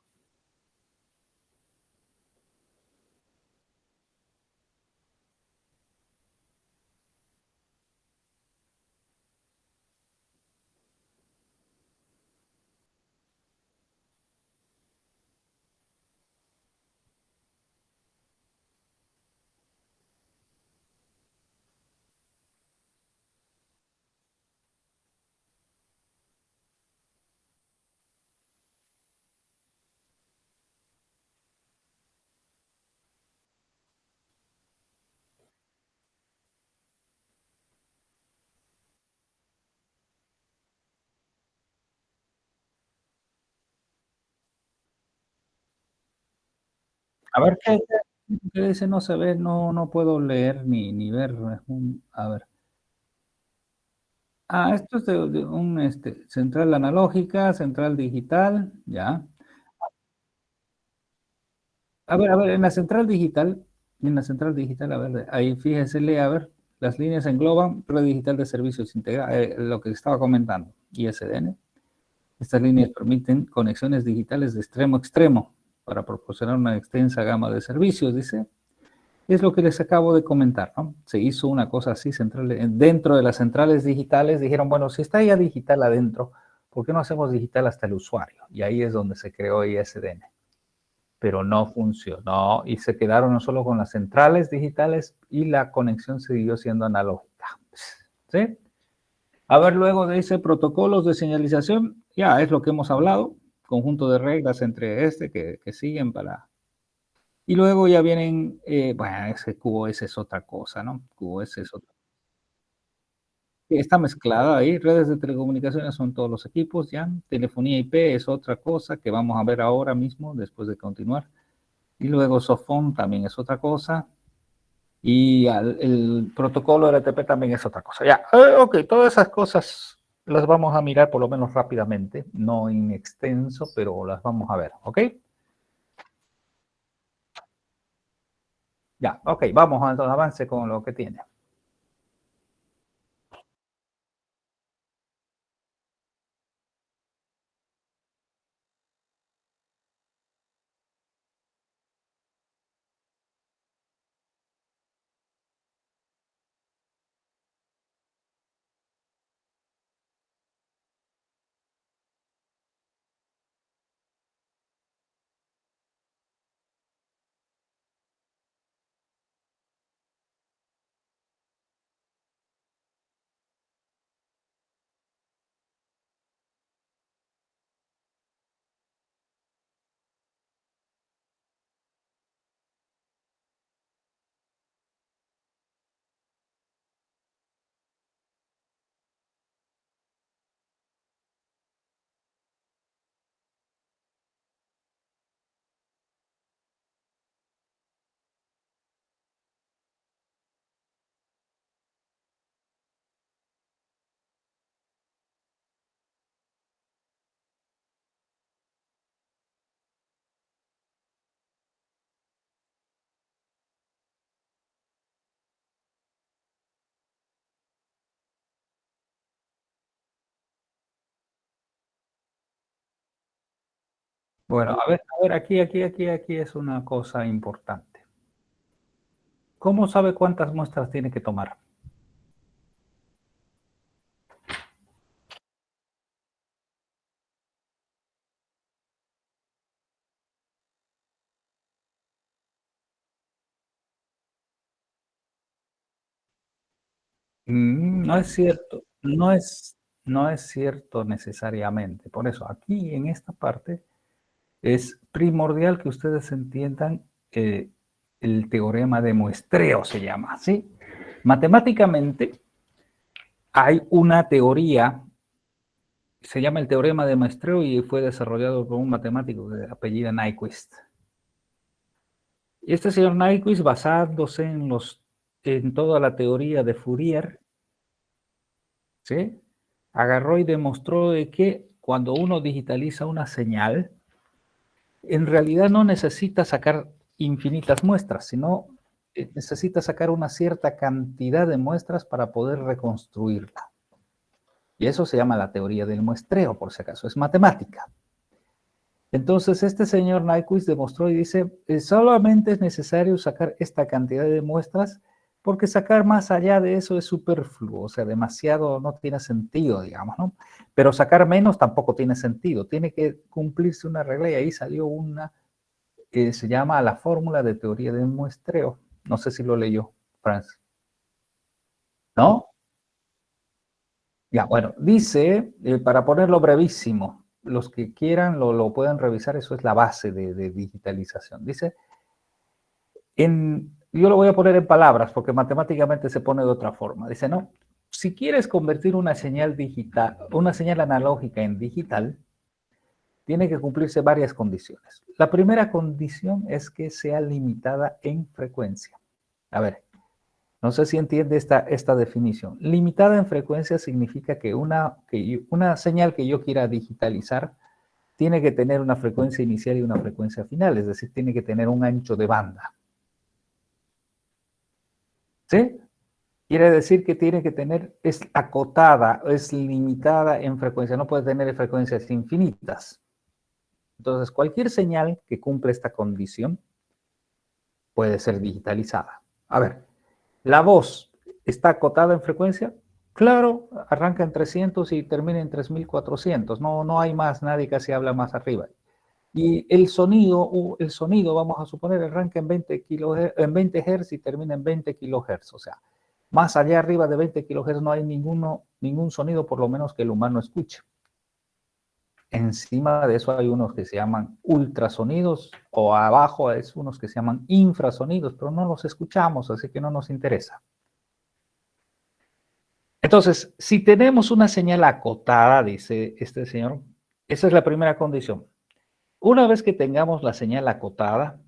A ver qué dice, no se ve, no puedo leer ni ver. A ver. Esto es de un central analógica, central digital, ya. A ver, en la central digital, a ver, ahí fíjese, lee, a ver, las líneas engloban red digital de servicios integrados, lo que estaba comentando, ISDN. Estas líneas permiten conexiones digitales de extremo a extremo para proporcionar una extensa gama de servicios, dice. Es lo que les acabo de comentar, ¿no? Se hizo una cosa así central, dentro de las centrales digitales, dijeron, bueno, si está ya digital adentro, ¿por qué no hacemos digital hasta el usuario? Y ahí es donde se creó ISDN. Pero no funcionó y se quedaron no solo con las centrales digitales y la conexión siguió siendo analógica. ¿Sí? A ver, luego dice protocolos de señalización, ya es lo que hemos hablado, conjunto de reglas entre que siguen para... Y luego ya vienen, bueno, ese QoS es otra cosa, ¿no? QoS es otra. Está mezclada ahí, redes de telecomunicaciones son todos los equipos, ya. Telefonía IP es otra cosa que vamos a ver ahora mismo, después de continuar. Y luego SOFON también es otra cosa. Y el protocolo RTP también es otra cosa. Ya, ok, todas esas cosas las vamos a mirar por lo menos rápidamente, no en extenso, pero las vamos a ver, ¿ok? Ya, ok, vamos a avance con lo que tiene. Bueno, a ver, aquí es una cosa importante. ¿Cómo sabe cuántas muestras tiene que tomar? No es cierto, no es cierto necesariamente. Por eso, aquí en esta parte es primordial que ustedes entiendan el teorema de muestreo, se llama, ¿sí? Matemáticamente hay una teoría, se llama el teorema de muestreo y fue desarrollado por un matemático de apellido Nyquist. Y este señor Nyquist, basándose en toda la teoría de Fourier, ¿sí? Agarró y demostró de que cuando uno digitaliza una señal, en realidad no necesita sacar infinitas muestras, sino necesita sacar una cierta cantidad de muestras para poder reconstruirla. Y eso se llama la teoría del muestreo, por si acaso, es matemática. Entonces, este señor Nyquist demostró y dice, solamente es necesario sacar esta cantidad de muestras porque sacar más allá de eso es superfluo, o sea, demasiado no tiene sentido, digamos, ¿no? Pero sacar menos tampoco tiene sentido, tiene que cumplirse una regla y ahí salió una que se llama la fórmula de teoría del muestreo. No sé si lo leyó, Franz. ¿No? Ya, bueno, dice, para ponerlo brevísimo, los que quieran lo pueden revisar, eso es la base de digitalización. Dice, yo lo voy a poner en palabras porque matemáticamente se pone de otra forma. Dice, no, si quieres convertir una señal digital, una señal analógica en digital, tiene que cumplirse varias condiciones. La primera condición es que sea limitada en frecuencia. A ver, no sé si entiende esta definición. Limitada en frecuencia significa que una señal que yo quiera digitalizar tiene que tener una frecuencia inicial y una frecuencia final, es decir, tiene que tener un ancho de banda. ¿Sí? Quiere decir que tiene que tener, es acotada, es limitada en frecuencia, no puede tener frecuencias infinitas. Entonces, cualquier señal que cumple esta condición puede ser digitalizada. A ver, la voz está acotada en frecuencia. Claro, arranca en 300 y termina en 3400. No hay más, nadie casi habla más arriba. Y el sonido, vamos a suponer, arranca en 20 Hz y termina en 20 kHz. O sea, más allá arriba de 20 kHz no hay ningún sonido, por lo menos que el humano escuche. Encima de eso hay unos que se llaman ultrasonidos o abajo es unos que se llaman infrasonidos, pero no los escuchamos, así que no nos interesa. Entonces, si tenemos una señal acotada, dice este señor, esa es la primera condición. Una vez que tengamos la señal acotada,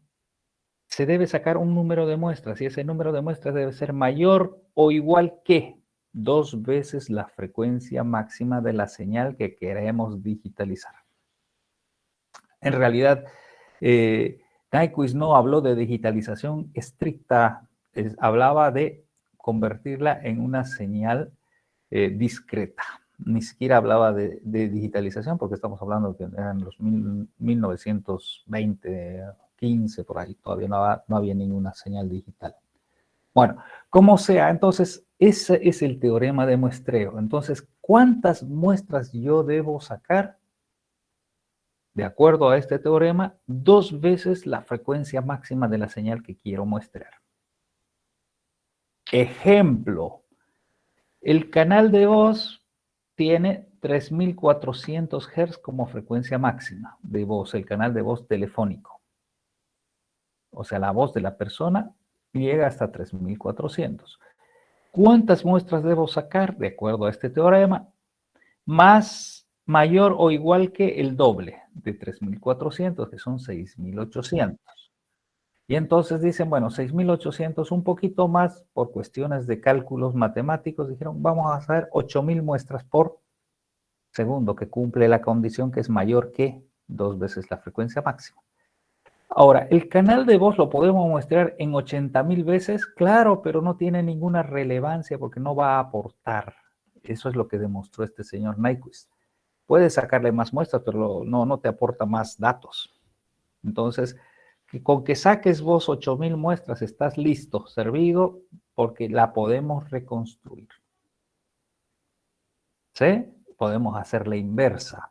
se debe sacar un número de muestras y ese número de muestras debe ser mayor o igual que 2 veces la frecuencia máxima de la señal que queremos digitalizar. En realidad, Nyquist no habló de digitalización estricta, hablaba de convertirla en una señal discreta. Ni siquiera hablaba de digitalización porque estamos hablando que eran los 1920, 15, por ahí, todavía no había ninguna señal digital. Bueno, como sea, entonces ese es el teorema de muestreo. Entonces, ¿cuántas muestras yo debo sacar? De acuerdo a este teorema, 2 veces la frecuencia máxima de la señal que quiero muestrear. Ejemplo, el canal de voz tiene 3400 Hz como frecuencia máxima de voz, el canal de voz telefónico. O sea, la voz de la persona llega hasta 3400. ¿Cuántas muestras debo sacar? De acuerdo a este teorema, mayor o igual que el doble de 3400, que son 6800. Y entonces dicen, bueno, 6800, un poquito más por cuestiones de cálculos matemáticos, dijeron, vamos a hacer 8000 muestras por segundo, que cumple la condición que es mayor que 2 veces la frecuencia máxima. Ahora, ¿el canal de voz lo podemos muestrar en 80,000 veces? Claro, pero no tiene ninguna relevancia porque no va a aportar. Eso es lo que demostró este señor Nyquist. Puedes sacarle más muestras, pero no te aporta más datos. Entonces, con que saques vos 8000 muestras, estás listo, servido, porque la podemos reconstruir. ¿Sí? Podemos hacer la inversa.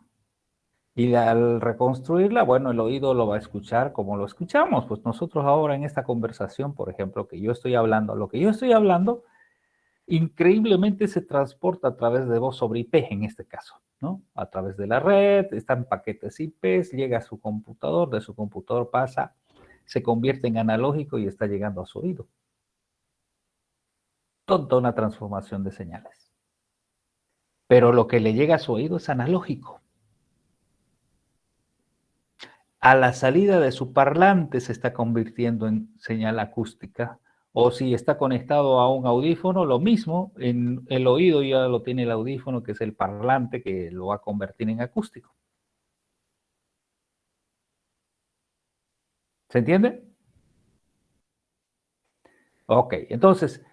Y al reconstruirla, bueno, el oído lo va a escuchar como lo escuchamos. Pues nosotros ahora en esta conversación, por ejemplo, que yo estoy hablando, lo que yo estoy hablando, increíblemente se transporta a través de voz sobre IP en este caso, ¿no? A través de la red, están paquetes IP, llega a su computador, de su computador pasa, se convierte en analógico y está llegando a su oído. Toda una transformación de señales. Pero lo que le llega a su oído es analógico. A la salida de su parlante se está convirtiendo en señal acústica. O si está conectado a un audífono, lo mismo, en el oído ya lo tiene el audífono, que es el parlante que lo va a convertir en acústico. ¿Se entiende? Ok, entonces,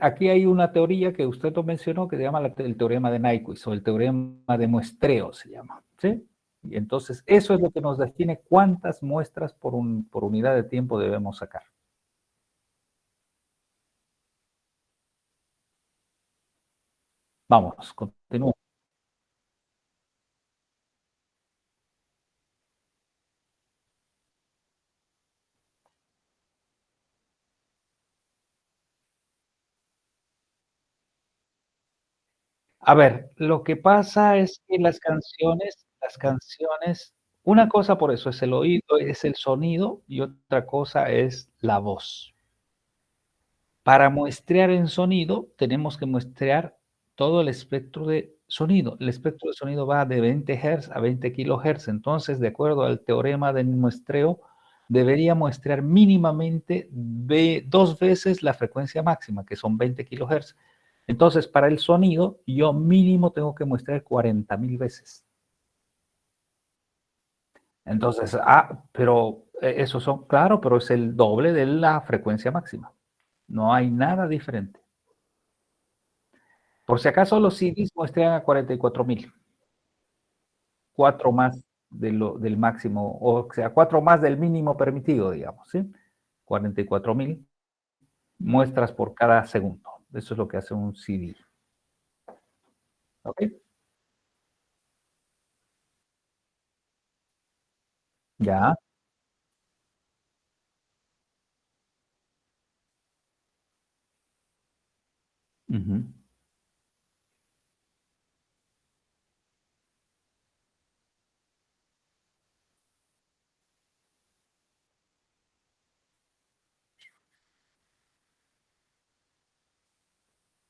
aquí hay una teoría que usted lo mencionó que se llama el teorema de Nyquist o el teorema de muestreo se llama, ¿sí? Y entonces, eso es lo que nos define cuántas muestras por unidad de tiempo debemos sacar. Vamos, continúo. A ver, lo que pasa es que las canciones, una cosa por eso es el oído, es el sonido y otra cosa es la voz. Para muestrear en sonido, tenemos que muestrear todo el espectro de sonido. El espectro de sonido va de 20 Hz a 20 kHz. Entonces, de acuerdo al teorema del muestreo, debería muestrear mínimamente 2 veces la frecuencia máxima, que son 20 kHz. Entonces, para el sonido, yo mínimo tengo que muestrar 40,000 veces. Entonces, pero eso son, claro, pero es el doble de la frecuencia máxima. No hay nada diferente. Por si acaso los CDs muestran a 44,000, 4 más del máximo, o sea, 4 más del mínimo permitido, digamos, ¿sí? 44,000 muestras por cada segundo. Eso es lo que hace un CD. ¿Ok? Ya. Ujú.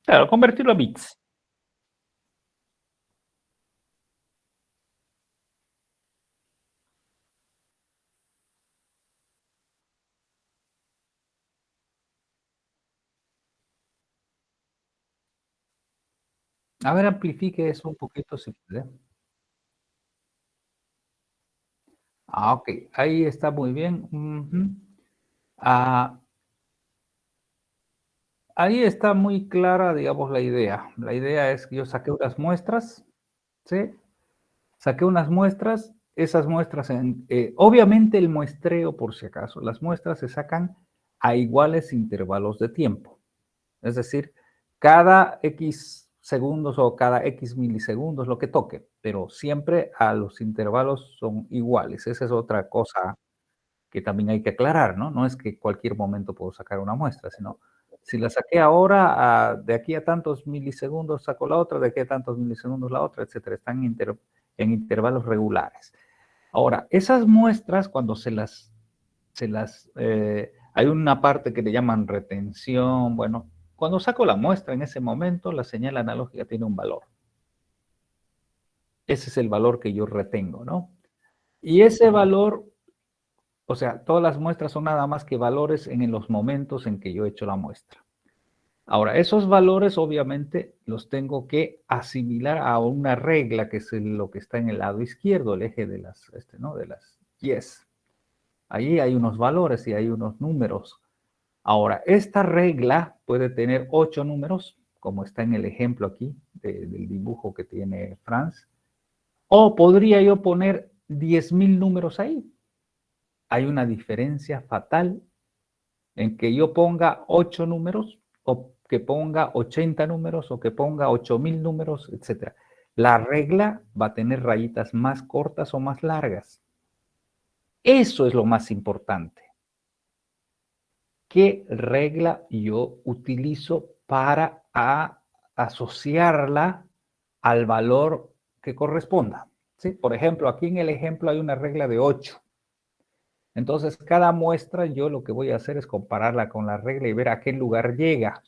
Claro, convertirlo a bits. A ver, amplifique eso un poquito si puede. Ok, ahí está muy bien. Ujú. Ah, ahí está muy clara, digamos, la idea. La idea es que yo saqué unas muestras, ¿sí? Saqué unas muestras, esas muestras, obviamente el muestreo, por si acaso, las muestras se sacan a iguales intervalos de tiempo. Es decir, cada X segundos o cada X milisegundos, lo que toque, pero siempre a los intervalos son iguales. Esa es otra cosa que también hay que aclarar, ¿no? No es que cualquier momento puedo sacar una muestra, sino si la saqué ahora, de aquí a tantos milisegundos saco la otra, de aquí a tantos milisegundos la otra, etcétera. Están en intervalos regulares. Ahora, esas muestras, cuando hay una parte que le llaman retención, bueno, cuando saco la muestra en ese momento, la señal analógica tiene un valor. Ese es el valor que yo retengo, ¿no? Y ese valor, o sea, todas las muestras son nada más que valores en los momentos en que yo he hecho la muestra. Ahora, esos valores obviamente los tengo que asimilar a una regla que es lo que está en el lado izquierdo, el eje de las, ¿no? De las yes. Ahí hay unos valores y hay unos números. Ahora, esta regla puede tener 8 números, como está en el ejemplo aquí del dibujo que tiene Franz, o podría yo poner 10.000 números ahí. Hay una diferencia fatal en que yo ponga 8 números o que ponga 80 números o que ponga 8.000 números, etc. La regla va a tener rayitas más cortas o más largas. Eso es lo más importante. ¿Qué regla yo utilizo para asociarla al valor que corresponda? ¿Sí? Por ejemplo, aquí en el ejemplo hay una regla de 8. Entonces, cada muestra yo lo que voy a hacer es compararla con la regla y ver a qué lugar llega.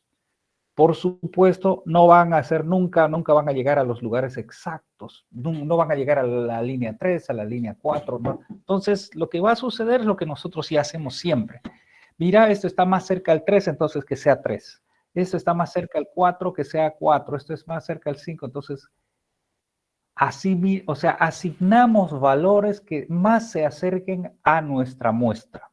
Por supuesto, no van a ser nunca van a llegar a los lugares exactos. No van a llegar a la línea 3, a la línea 4. ¿no? Entonces, lo que va a suceder es lo que nosotros sí hacemos siempre. Mira, esto está más cerca al 3, entonces que sea 3. Esto está más cerca al 4, que sea 4. Esto es más cerca al 5, entonces así, o sea, asignamos valores que más se acerquen a nuestra muestra.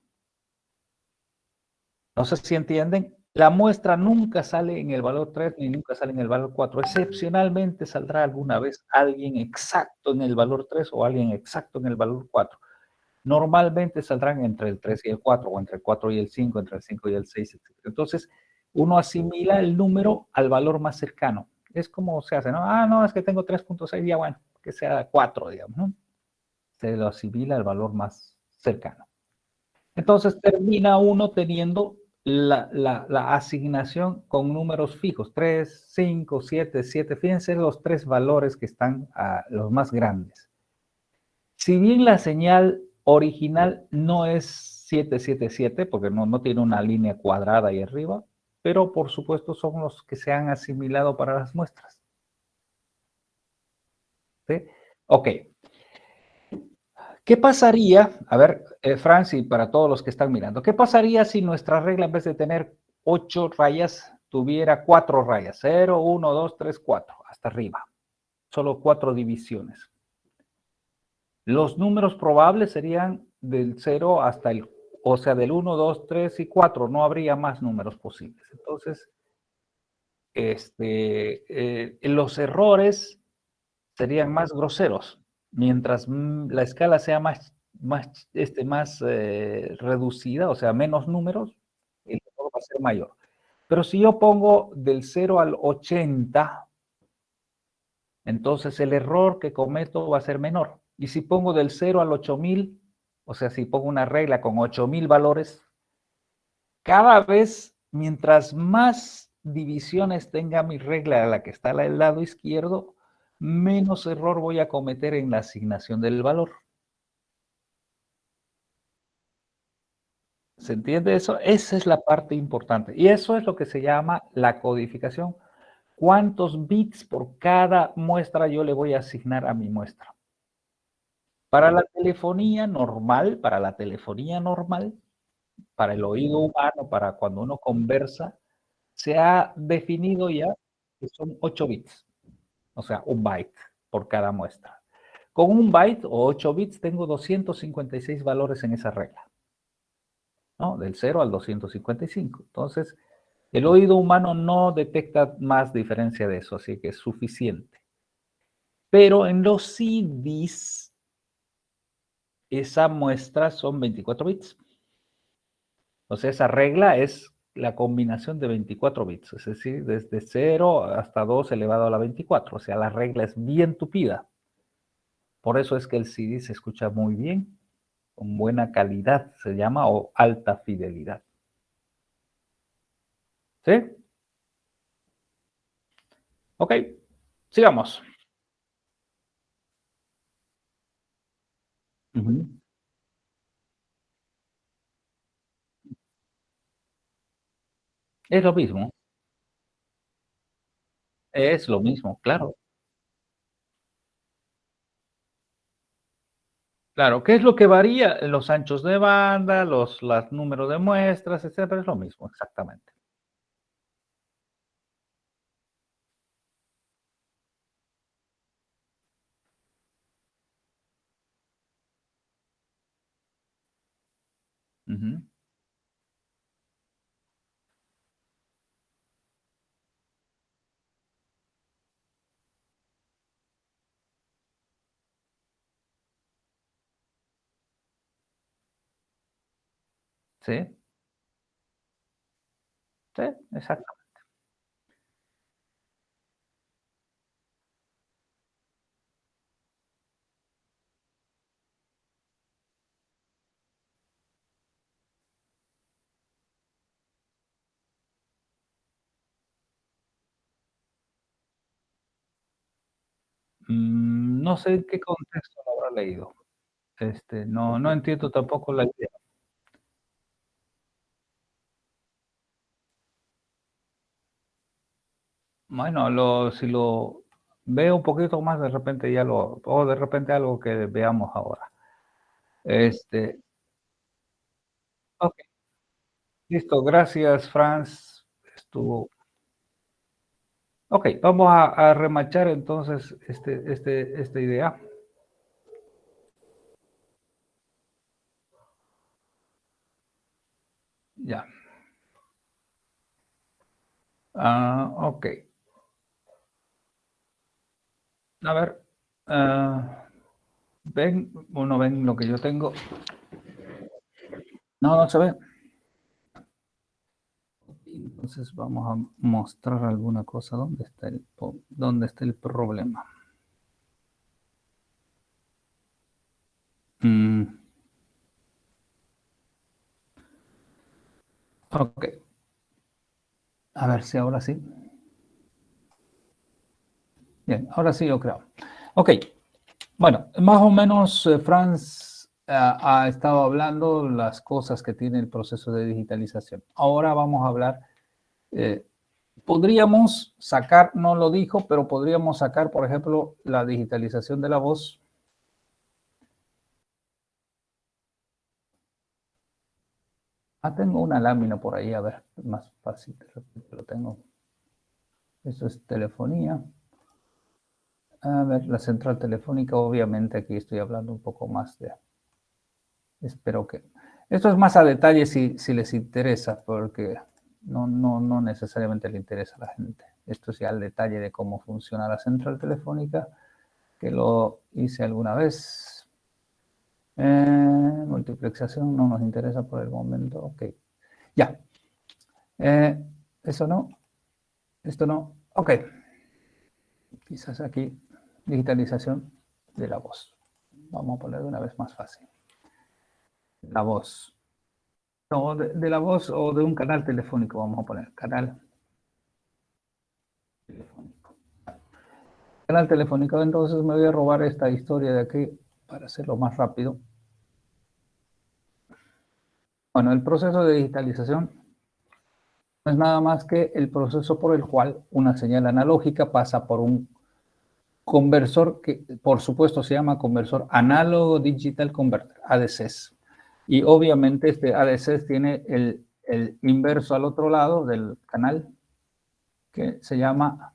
No sé si entienden. La muestra nunca sale en el valor 3 ni nunca sale en el valor 4. Excepcionalmente saldrá alguna vez alguien exacto en el valor 3 o alguien exacto en el valor 4. Normalmente saldrán entre el 3 y el 4, o entre el 4 y el 5, entre el 5 y el 6, etc. Entonces, uno asimila el número al valor más cercano. Es como se hace, ¿no? Ah, no, es que tengo 3.6, ya bueno, que sea 4, digamos, ¿no? Se lo asimila al valor más cercano. Entonces, termina uno teniendo la asignación con números fijos, 3, 5, 7, 7. Fíjense los 3 valores que están los más grandes. Si bien la señal original no es 777, porque no tiene una línea cuadrada ahí arriba, pero por supuesto son los que se han asimilado para las muestras. ¿Sí? Ok. ¿Qué pasaría? A ver, Francis, para todos los que están mirando, ¿qué pasaría si nuestra regla en vez de tener 8 rayas tuviera 4 rayas? 0, 1, 2, 3, 4, hasta arriba. Solo 4 divisiones. Los números probables serían del 0 hasta el, o sea, del 1, 2, 3 y 4. No habría más números posibles. Entonces, los errores serían más groseros. Mientras la escala sea más reducida, o sea, menos números, el error va a ser mayor. Pero si yo pongo del 0 al 80, entonces el error que cometo va a ser menor. Y si pongo del 0 al 8000, o sea, si pongo una regla con 8000 valores, cada vez, mientras más divisiones tenga mi regla, la que está al lado izquierdo, menos error voy a cometer en la asignación del valor. ¿Se entiende eso? Esa es la parte importante. Y eso es lo que se llama la codificación. ¿Cuántos bits por cada muestra yo le voy a asignar a mi muestra? Para la telefonía normal, para el oído humano, para cuando uno conversa, se ha definido ya que son 8 bits. o sea, un byte por cada muestra. Con un byte o 8 bits tengo 256 valores en esa regla, ¿no? Del 0 al 255. Entonces, el oído humano no detecta más diferencia de eso, así que es suficiente. Pero en los CDs, esa muestra son 24 bits. O sea, esa regla es la combinación de 24 bits, es decir, desde 0 hasta 2 elevado a la 24. O sea, la regla es bien tupida. Por eso es que el CD se escucha muy bien, con buena calidad, se llama, o alta fidelidad. ¿Sí? Ok, sigamos. Ujú. Es lo mismo, es lo mismo, claro. Claro, ¿qué es lo que varía? Los anchos de banda, los números de muestras, etcétera, es lo mismo, exactamente. Ujú. Sí, sí, exacto. No sé en qué contexto lo habrá leído. No entiendo tampoco la idea. Bueno, si lo veo un poquito más, de repente ya o de repente algo que veamos ahora. Este, okey, listo, gracias, Franz. Estuvo okey, vamos a remachar entonces esta idea. Ya. Okey. A ver, ¿ven o no ven lo que yo tengo? No, no se ve. Entonces vamos a mostrar alguna cosa. ¿Dónde está el problema? Mm, ok, a ver si ahora sí. Bien, ahora sí yo creo. Ok, bueno, más o menos Franz ha estado hablando las cosas que tiene el proceso de digitalización. Ahora vamos a hablar, eh, podríamos sacar, no lo dijo, pero podríamos sacar, por ejemplo, la digitalización de la voz. Tengo una lámina por ahí, a ver, más fácil, de repente lo tengo. Eso es telefonía. A ver, la central telefónica, obviamente aquí estoy hablando un poco más de, espero que, esto es más a detalle si les interesa, porque no necesariamente le interesa a la gente. Esto es ya el detalle de cómo funciona la central telefónica, que lo hice alguna vez. Multiplexación no nos interesa por el momento, ok. Ya, eh, eso no, esto no, ok. Quizás aquí, digitalización de la voz. Vamos a poner de una vez más fácil. La voz. No, de la voz o de un canal telefónico, vamos a poner. Canal telefónico. Canal telefónico, entonces me voy a robar esta historia de aquí para hacerlo más rápido. Bueno, el proceso de digitalización no es nada más que el proceso por el cual una señal analógica pasa por un conversor que, por supuesto, se llama conversor análogo digital converter, ADCs. Y obviamente este ADCs tiene el inverso al otro lado del canal que se llama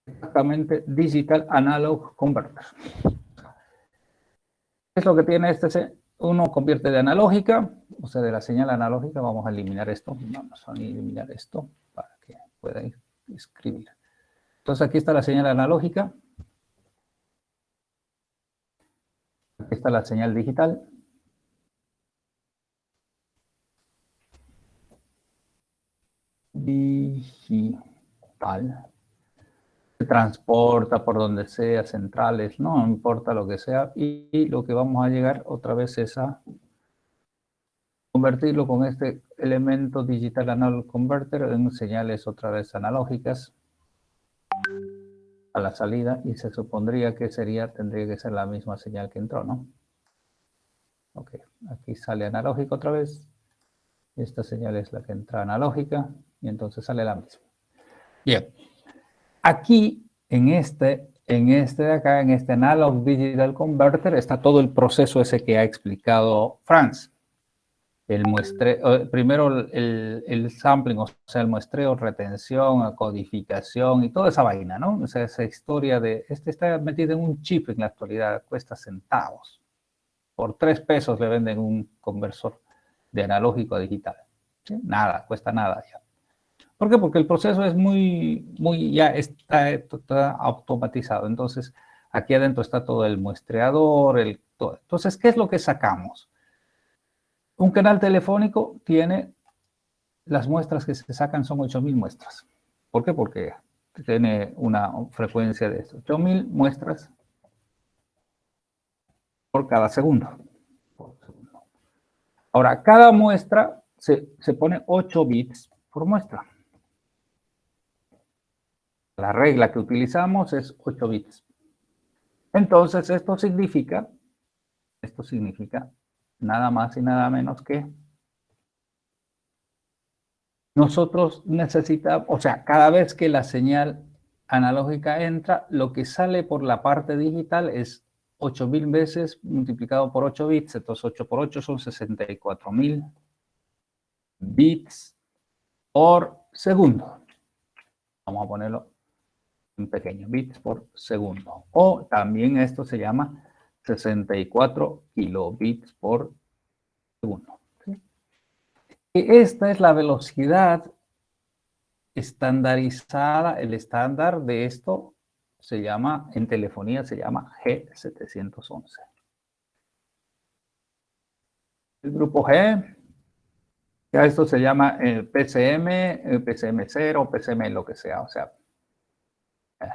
Exactamente, Digital Analog Converter. ¿Qué es lo que tiene este? Uno convierte de analógica, o sea, de la señal analógica. Vamos a eliminar esto. Vamos a eliminar esto para que pueda escribir. Entonces, aquí está la señal analógica. Aquí está la señal digital. Digital. Se transporta por donde sea, centrales, no importa lo que sea. Y lo que vamos a llegar otra vez es a convertirlo con este elemento Digital Analog Converter en señales otra vez analógicas a la salida, y se supondría que tendría que ser la misma señal que entró, ¿no? Ok, aquí sale analógico otra vez. Esta señal es la que entra analógica y entonces sale la misma. Bien, aquí en este de acá, en este Analog Digital Converter, está todo el proceso ese que ha explicado Franz. El muestreo, primero el sampling, o sea, el muestreo, retención, codificación y toda esa vaina, ¿no? O sea, esa historia de, está metido en un chip en la actualidad, cuesta centavos. Por 3 pesos le venden un conversor de analógico a digital. ¿Sí? Nada, cuesta nada ya. ¿Por qué? Porque el proceso es ya está automatizado. Entonces, aquí adentro está todo el muestreador, todo. Entonces, ¿qué es lo que sacamos? Un canal telefónico tiene, las muestras que se sacan son 8.000 muestras. ¿Por qué? Porque tiene una frecuencia de 8.000 muestras por cada segundo. Ahora, cada muestra se pone 8 bits por muestra. La regla que utilizamos es 8 bits. Entonces, esto significa nada más y nada menos que nosotros necesitamos, o sea, cada vez que la señal analógica entra, lo que sale por la parte digital es 8.000 veces multiplicado por 8 bits. Entonces, 8 por 8 son 64.000 bits por segundo. Vamos a ponerlo en pequeño, bits por segundo. O también esto se llama 64 kilobits por segundo. ¿Sí? Y esta es la velocidad estandarizada. El estándar de esto se llama, en telefonía se llama G711. El grupo G, ya esto se llama PCM, PCM0, PCM lo que sea, o sea,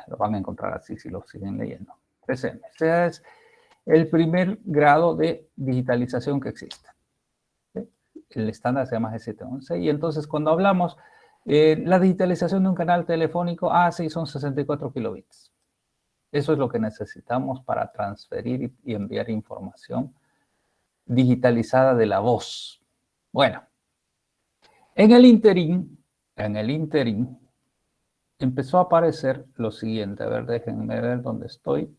lo van a encontrar así si lo siguen leyendo. PCM, o sea, es el primer grado de digitalización que existe. ¿Sí? El estándar se llama G711 y entonces cuando hablamos la digitalización de un canal telefónico, sí, son 64 kilobits. Eso es lo que necesitamos para transferir y enviar información digitalizada de la voz. Bueno, en el interín, empezó a aparecer lo siguiente. A ver, déjenme ver dónde estoy.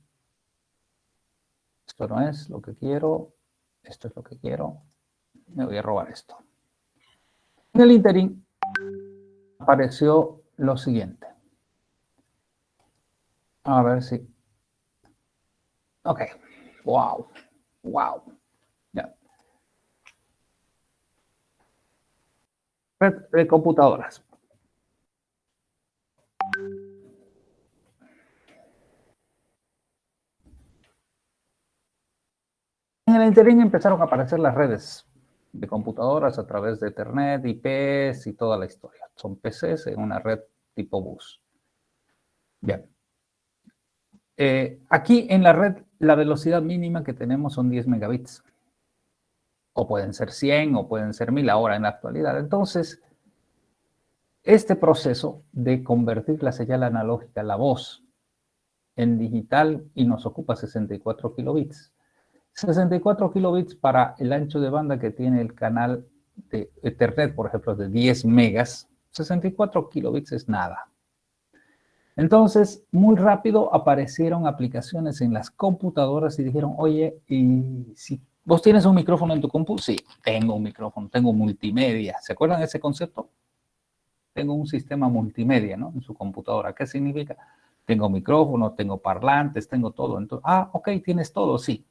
Esto no es lo que quiero. Esto es lo que quiero. Me voy a robar esto. En el interín apareció lo siguiente. A ver si... Ok. Wow. Wow. Ya. Red de computadoras. En el interín empezaron a aparecer las redes de computadoras a través de Ethernet, IPs y toda la historia. Son PCs en una red tipo bus. Bien. Aquí en la red, la velocidad mínima que tenemos son 10 megabits. O pueden ser 100 o pueden ser 1000 ahora en la actualidad. Entonces, este proceso de convertir la señal analógica, la voz, en digital y nos ocupa 64 kilobits. 64 kilobits para el ancho de banda que tiene el canal de Ethernet, por ejemplo, de 10 megas. 64 kilobits es nada. Entonces, muy rápido aparecieron aplicaciones en las computadoras y dijeron, oye, ¿y si vos tienes un micrófono en tu compu? Sí, tengo un micrófono, tengo multimedia. ¿Se acuerdan de ese concepto? Tengo un sistema multimedia, ¿no? En su computadora. ¿Qué significa? Tengo micrófono, tengo parlantes, tengo todo. Entonces, ok, tienes todo, sí.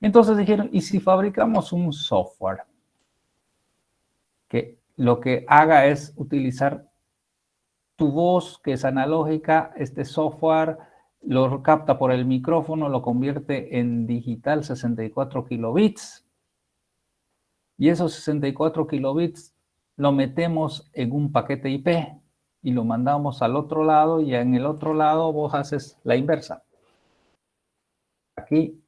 Entonces dijeron, ¿y si fabricamos un software que lo que haga es utilizar tu voz, que es analógica, este software lo capta por el micrófono, lo convierte en digital 64 kilobits, y esos 64 kilobits lo metemos en un paquete IP y lo mandamos al otro lado, y en el otro lado vos haces la inversa. Aquí,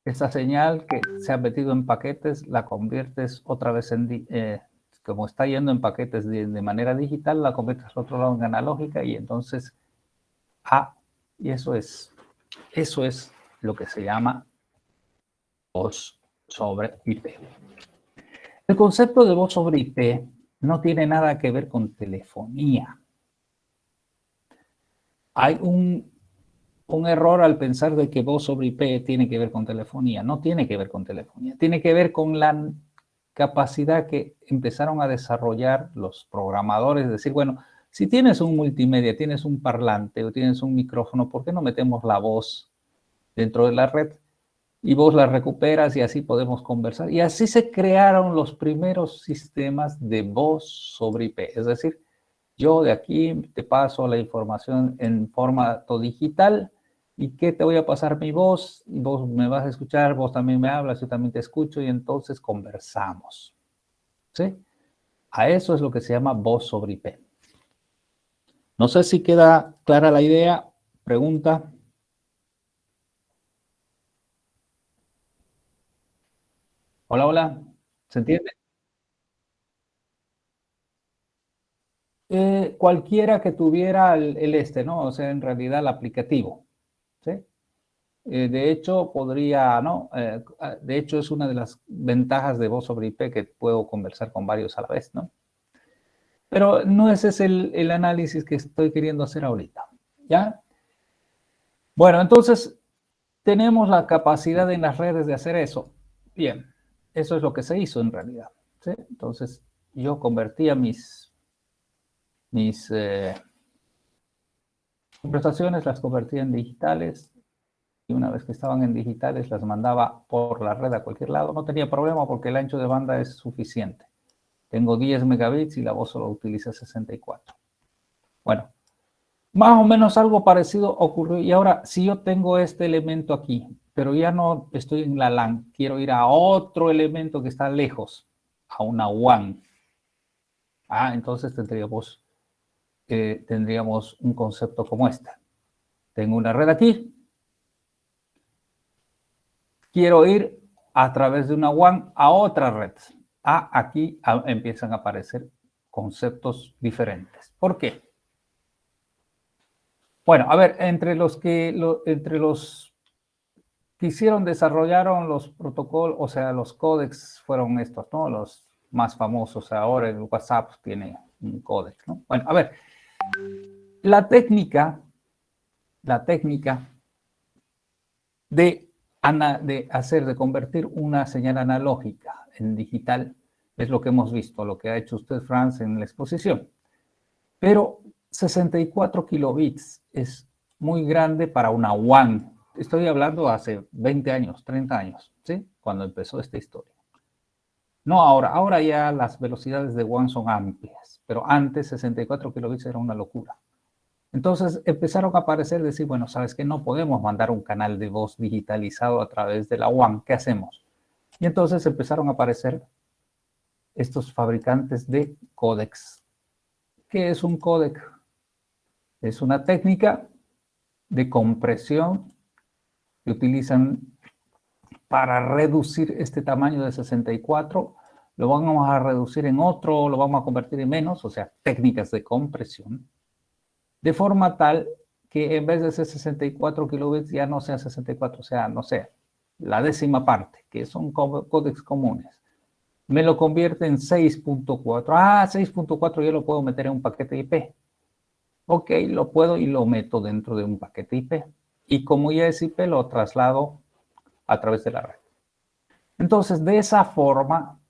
esta señal que se ha metido en paquetes, la conviertes otra vez en, como está yendo en paquetes de manera digital, la conviertes al otro lado en analógica, y entonces, y eso es lo que se llama voz sobre IP. El concepto de voz sobre IP no tiene nada que ver con telefonía. Hay un error al pensar de que voz sobre IP tiene que ver con telefonía. No tiene que ver con telefonía. Tiene que ver con la capacidad que empezaron a desarrollar los programadores. Es decir, bueno, si tienes un multimedia, tienes un parlante o tienes un micrófono, ¿por qué no metemos la voz dentro de la red? Y vos la recuperas y así podemos conversar. Y así se crearon los primeros sistemas de voz sobre IP. Es decir, yo de aquí te paso la información en formato digital, y que te voy a pasar mi voz, y vos me vas a escuchar, vos también me hablas, yo también te escucho, y entonces conversamos. ¿Sí? A eso es lo que se llama voz sobre IP. No sé si queda clara la idea. Pregunta. Hola, hola. ¿Se entiende? Cualquiera que tuviera ¿no? O sea, en realidad el aplicativo. ¿Sí? De hecho, ¿no? De hecho, es una de las ventajas de voz sobre IP, que puedo conversar con varios a la vez, ¿no? Pero no ese es el análisis que estoy queriendo hacer ahorita, ¿ya? Bueno, entonces, tenemos la capacidad en las redes de hacer eso. Bien, eso es lo que se hizo en realidad, ¿sí? Entonces, yo convertía mis conversaciones, las convertía en digitales, y una vez que estaban en digitales las mandaba por la red a cualquier lado. No tenía problema porque el ancho de banda es suficiente. Tengo 10 megabits y la voz solo utiliza 64. Bueno, más o menos algo parecido ocurrió. Y ahora, si yo tengo este elemento aquí, pero ya no estoy en la LAN, quiero ir a otro elemento que está lejos, a una WAN. Entonces tendríamos un concepto como este. Tengo una red aquí, quiero ir a través de una WAN a otra red. Aquí empiezan a aparecer conceptos diferentes. ¿Por qué? Bueno, a ver, entre los que desarrollaron los protocolos, o sea, los códecs, fueron estos, ¿no? Los más famosos. Ahora el WhatsApp tiene un códec, ¿no? Bueno, a ver, la técnica de convertir una señal analógica en digital es lo que hemos visto, lo que ha hecho usted, Franz, en la exposición. Pero 64 kilobits es muy grande para una WAN. Estoy hablando hace 20 años, 30 años, ¿sí? Cuando empezó esta historia. No ahora. Ahora ya las velocidades de WAN son amplias, pero antes 64 kilobits era una locura. Entonces empezaron a aparecer, decir, bueno, ¿sabes qué? No podemos mandar un canal de voz digitalizado a través de la WAN. ¿Qué hacemos? Y entonces empezaron a aparecer estos fabricantes de códecs. ¿Qué es un códec? Es una técnica de compresión que utilizan para reducir este tamaño de 64. Lo vamos a reducir en otro, lo vamos a convertir en menos, o sea, técnicas de compresión, de forma tal que en vez de ser 64 kilobits ya no sea 64, o sea, no sé, la décima parte, que son códecs comunes. Me lo convierte en 6.4. 6.4 yo lo puedo meter en un paquete IP. Ok, lo puedo y lo meto dentro de un paquete IP. Y como ya es IP, lo traslado a través de la red. Entonces, de esa forma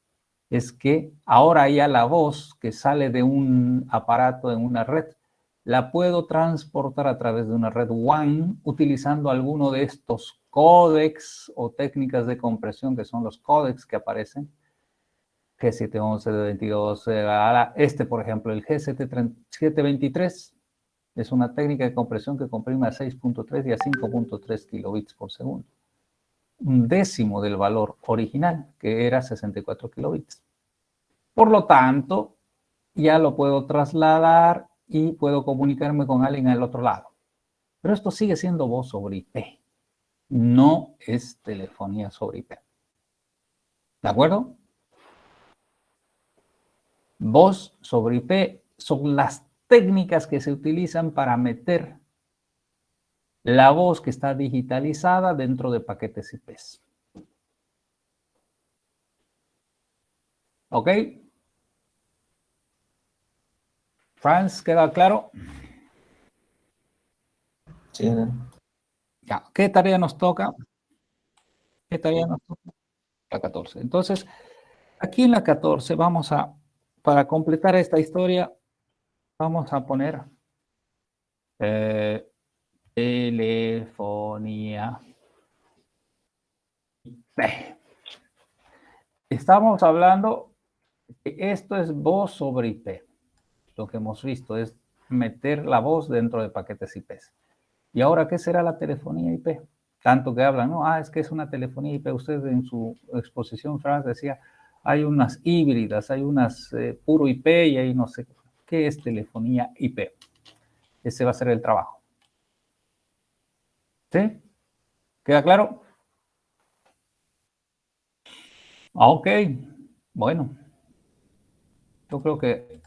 es que ahora ya la voz que sale de un aparato en una red la puedo transportar a través de una red WAN utilizando alguno de estos códecs o técnicas de compresión, que son los códecs que aparecen. G711, D22, este, por ejemplo, el G723, es una técnica de compresión que comprime a 6.3 y a 5.3 kilobits por segundo. Un décimo del valor original, que era 64 kilobits. Por lo tanto, ya lo puedo trasladar y puedo comunicarme con alguien al otro lado. Pero esto sigue siendo voz sobre IP. No es telefonía sobre IP. ¿De acuerdo? Voz sobre IP son las técnicas que se utilizan para meter la voz que está digitalizada dentro de paquetes IP. ¿Ok? Franz, ¿queda claro? Sí. Ya. ¿Qué tarea nos toca? ¿Qué tarea nos toca? La 14. Entonces, aquí en la 14 vamos a, para completar esta historia, vamos a poner telefonía IP. Estamos hablando que esto es voz sobre IP. Lo que hemos visto es meter la voz dentro de paquetes IP. ¿Y ahora qué será la telefonía IP? Tanto que hablan, ¿no? Es que es una telefonía IP. Usted en su exposición, Franz, decía, hay unas híbridas, hay unas puro IP y hay no sé qué es telefonía IP. Ese va a ser el trabajo. ¿Sí? ¿Queda claro? Ok. Bueno. Yo creo que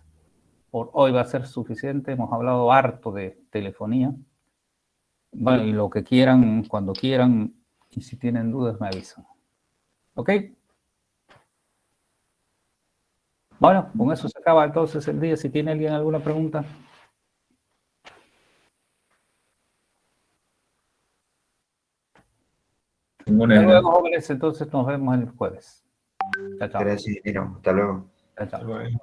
por hoy va a ser suficiente. Hemos hablado harto de telefonía. Bueno, y lo que quieran, cuando quieran, y si tienen dudas me avisan. ¿Ok? Bueno, con eso se acaba entonces el día. Si tiene alguien alguna pregunta. Ninguna. Hasta luego, jóvenes. Entonces nos vemos el jueves. Chao, chao. Gracias, Nino. Hasta luego. Chao, chao. Bueno,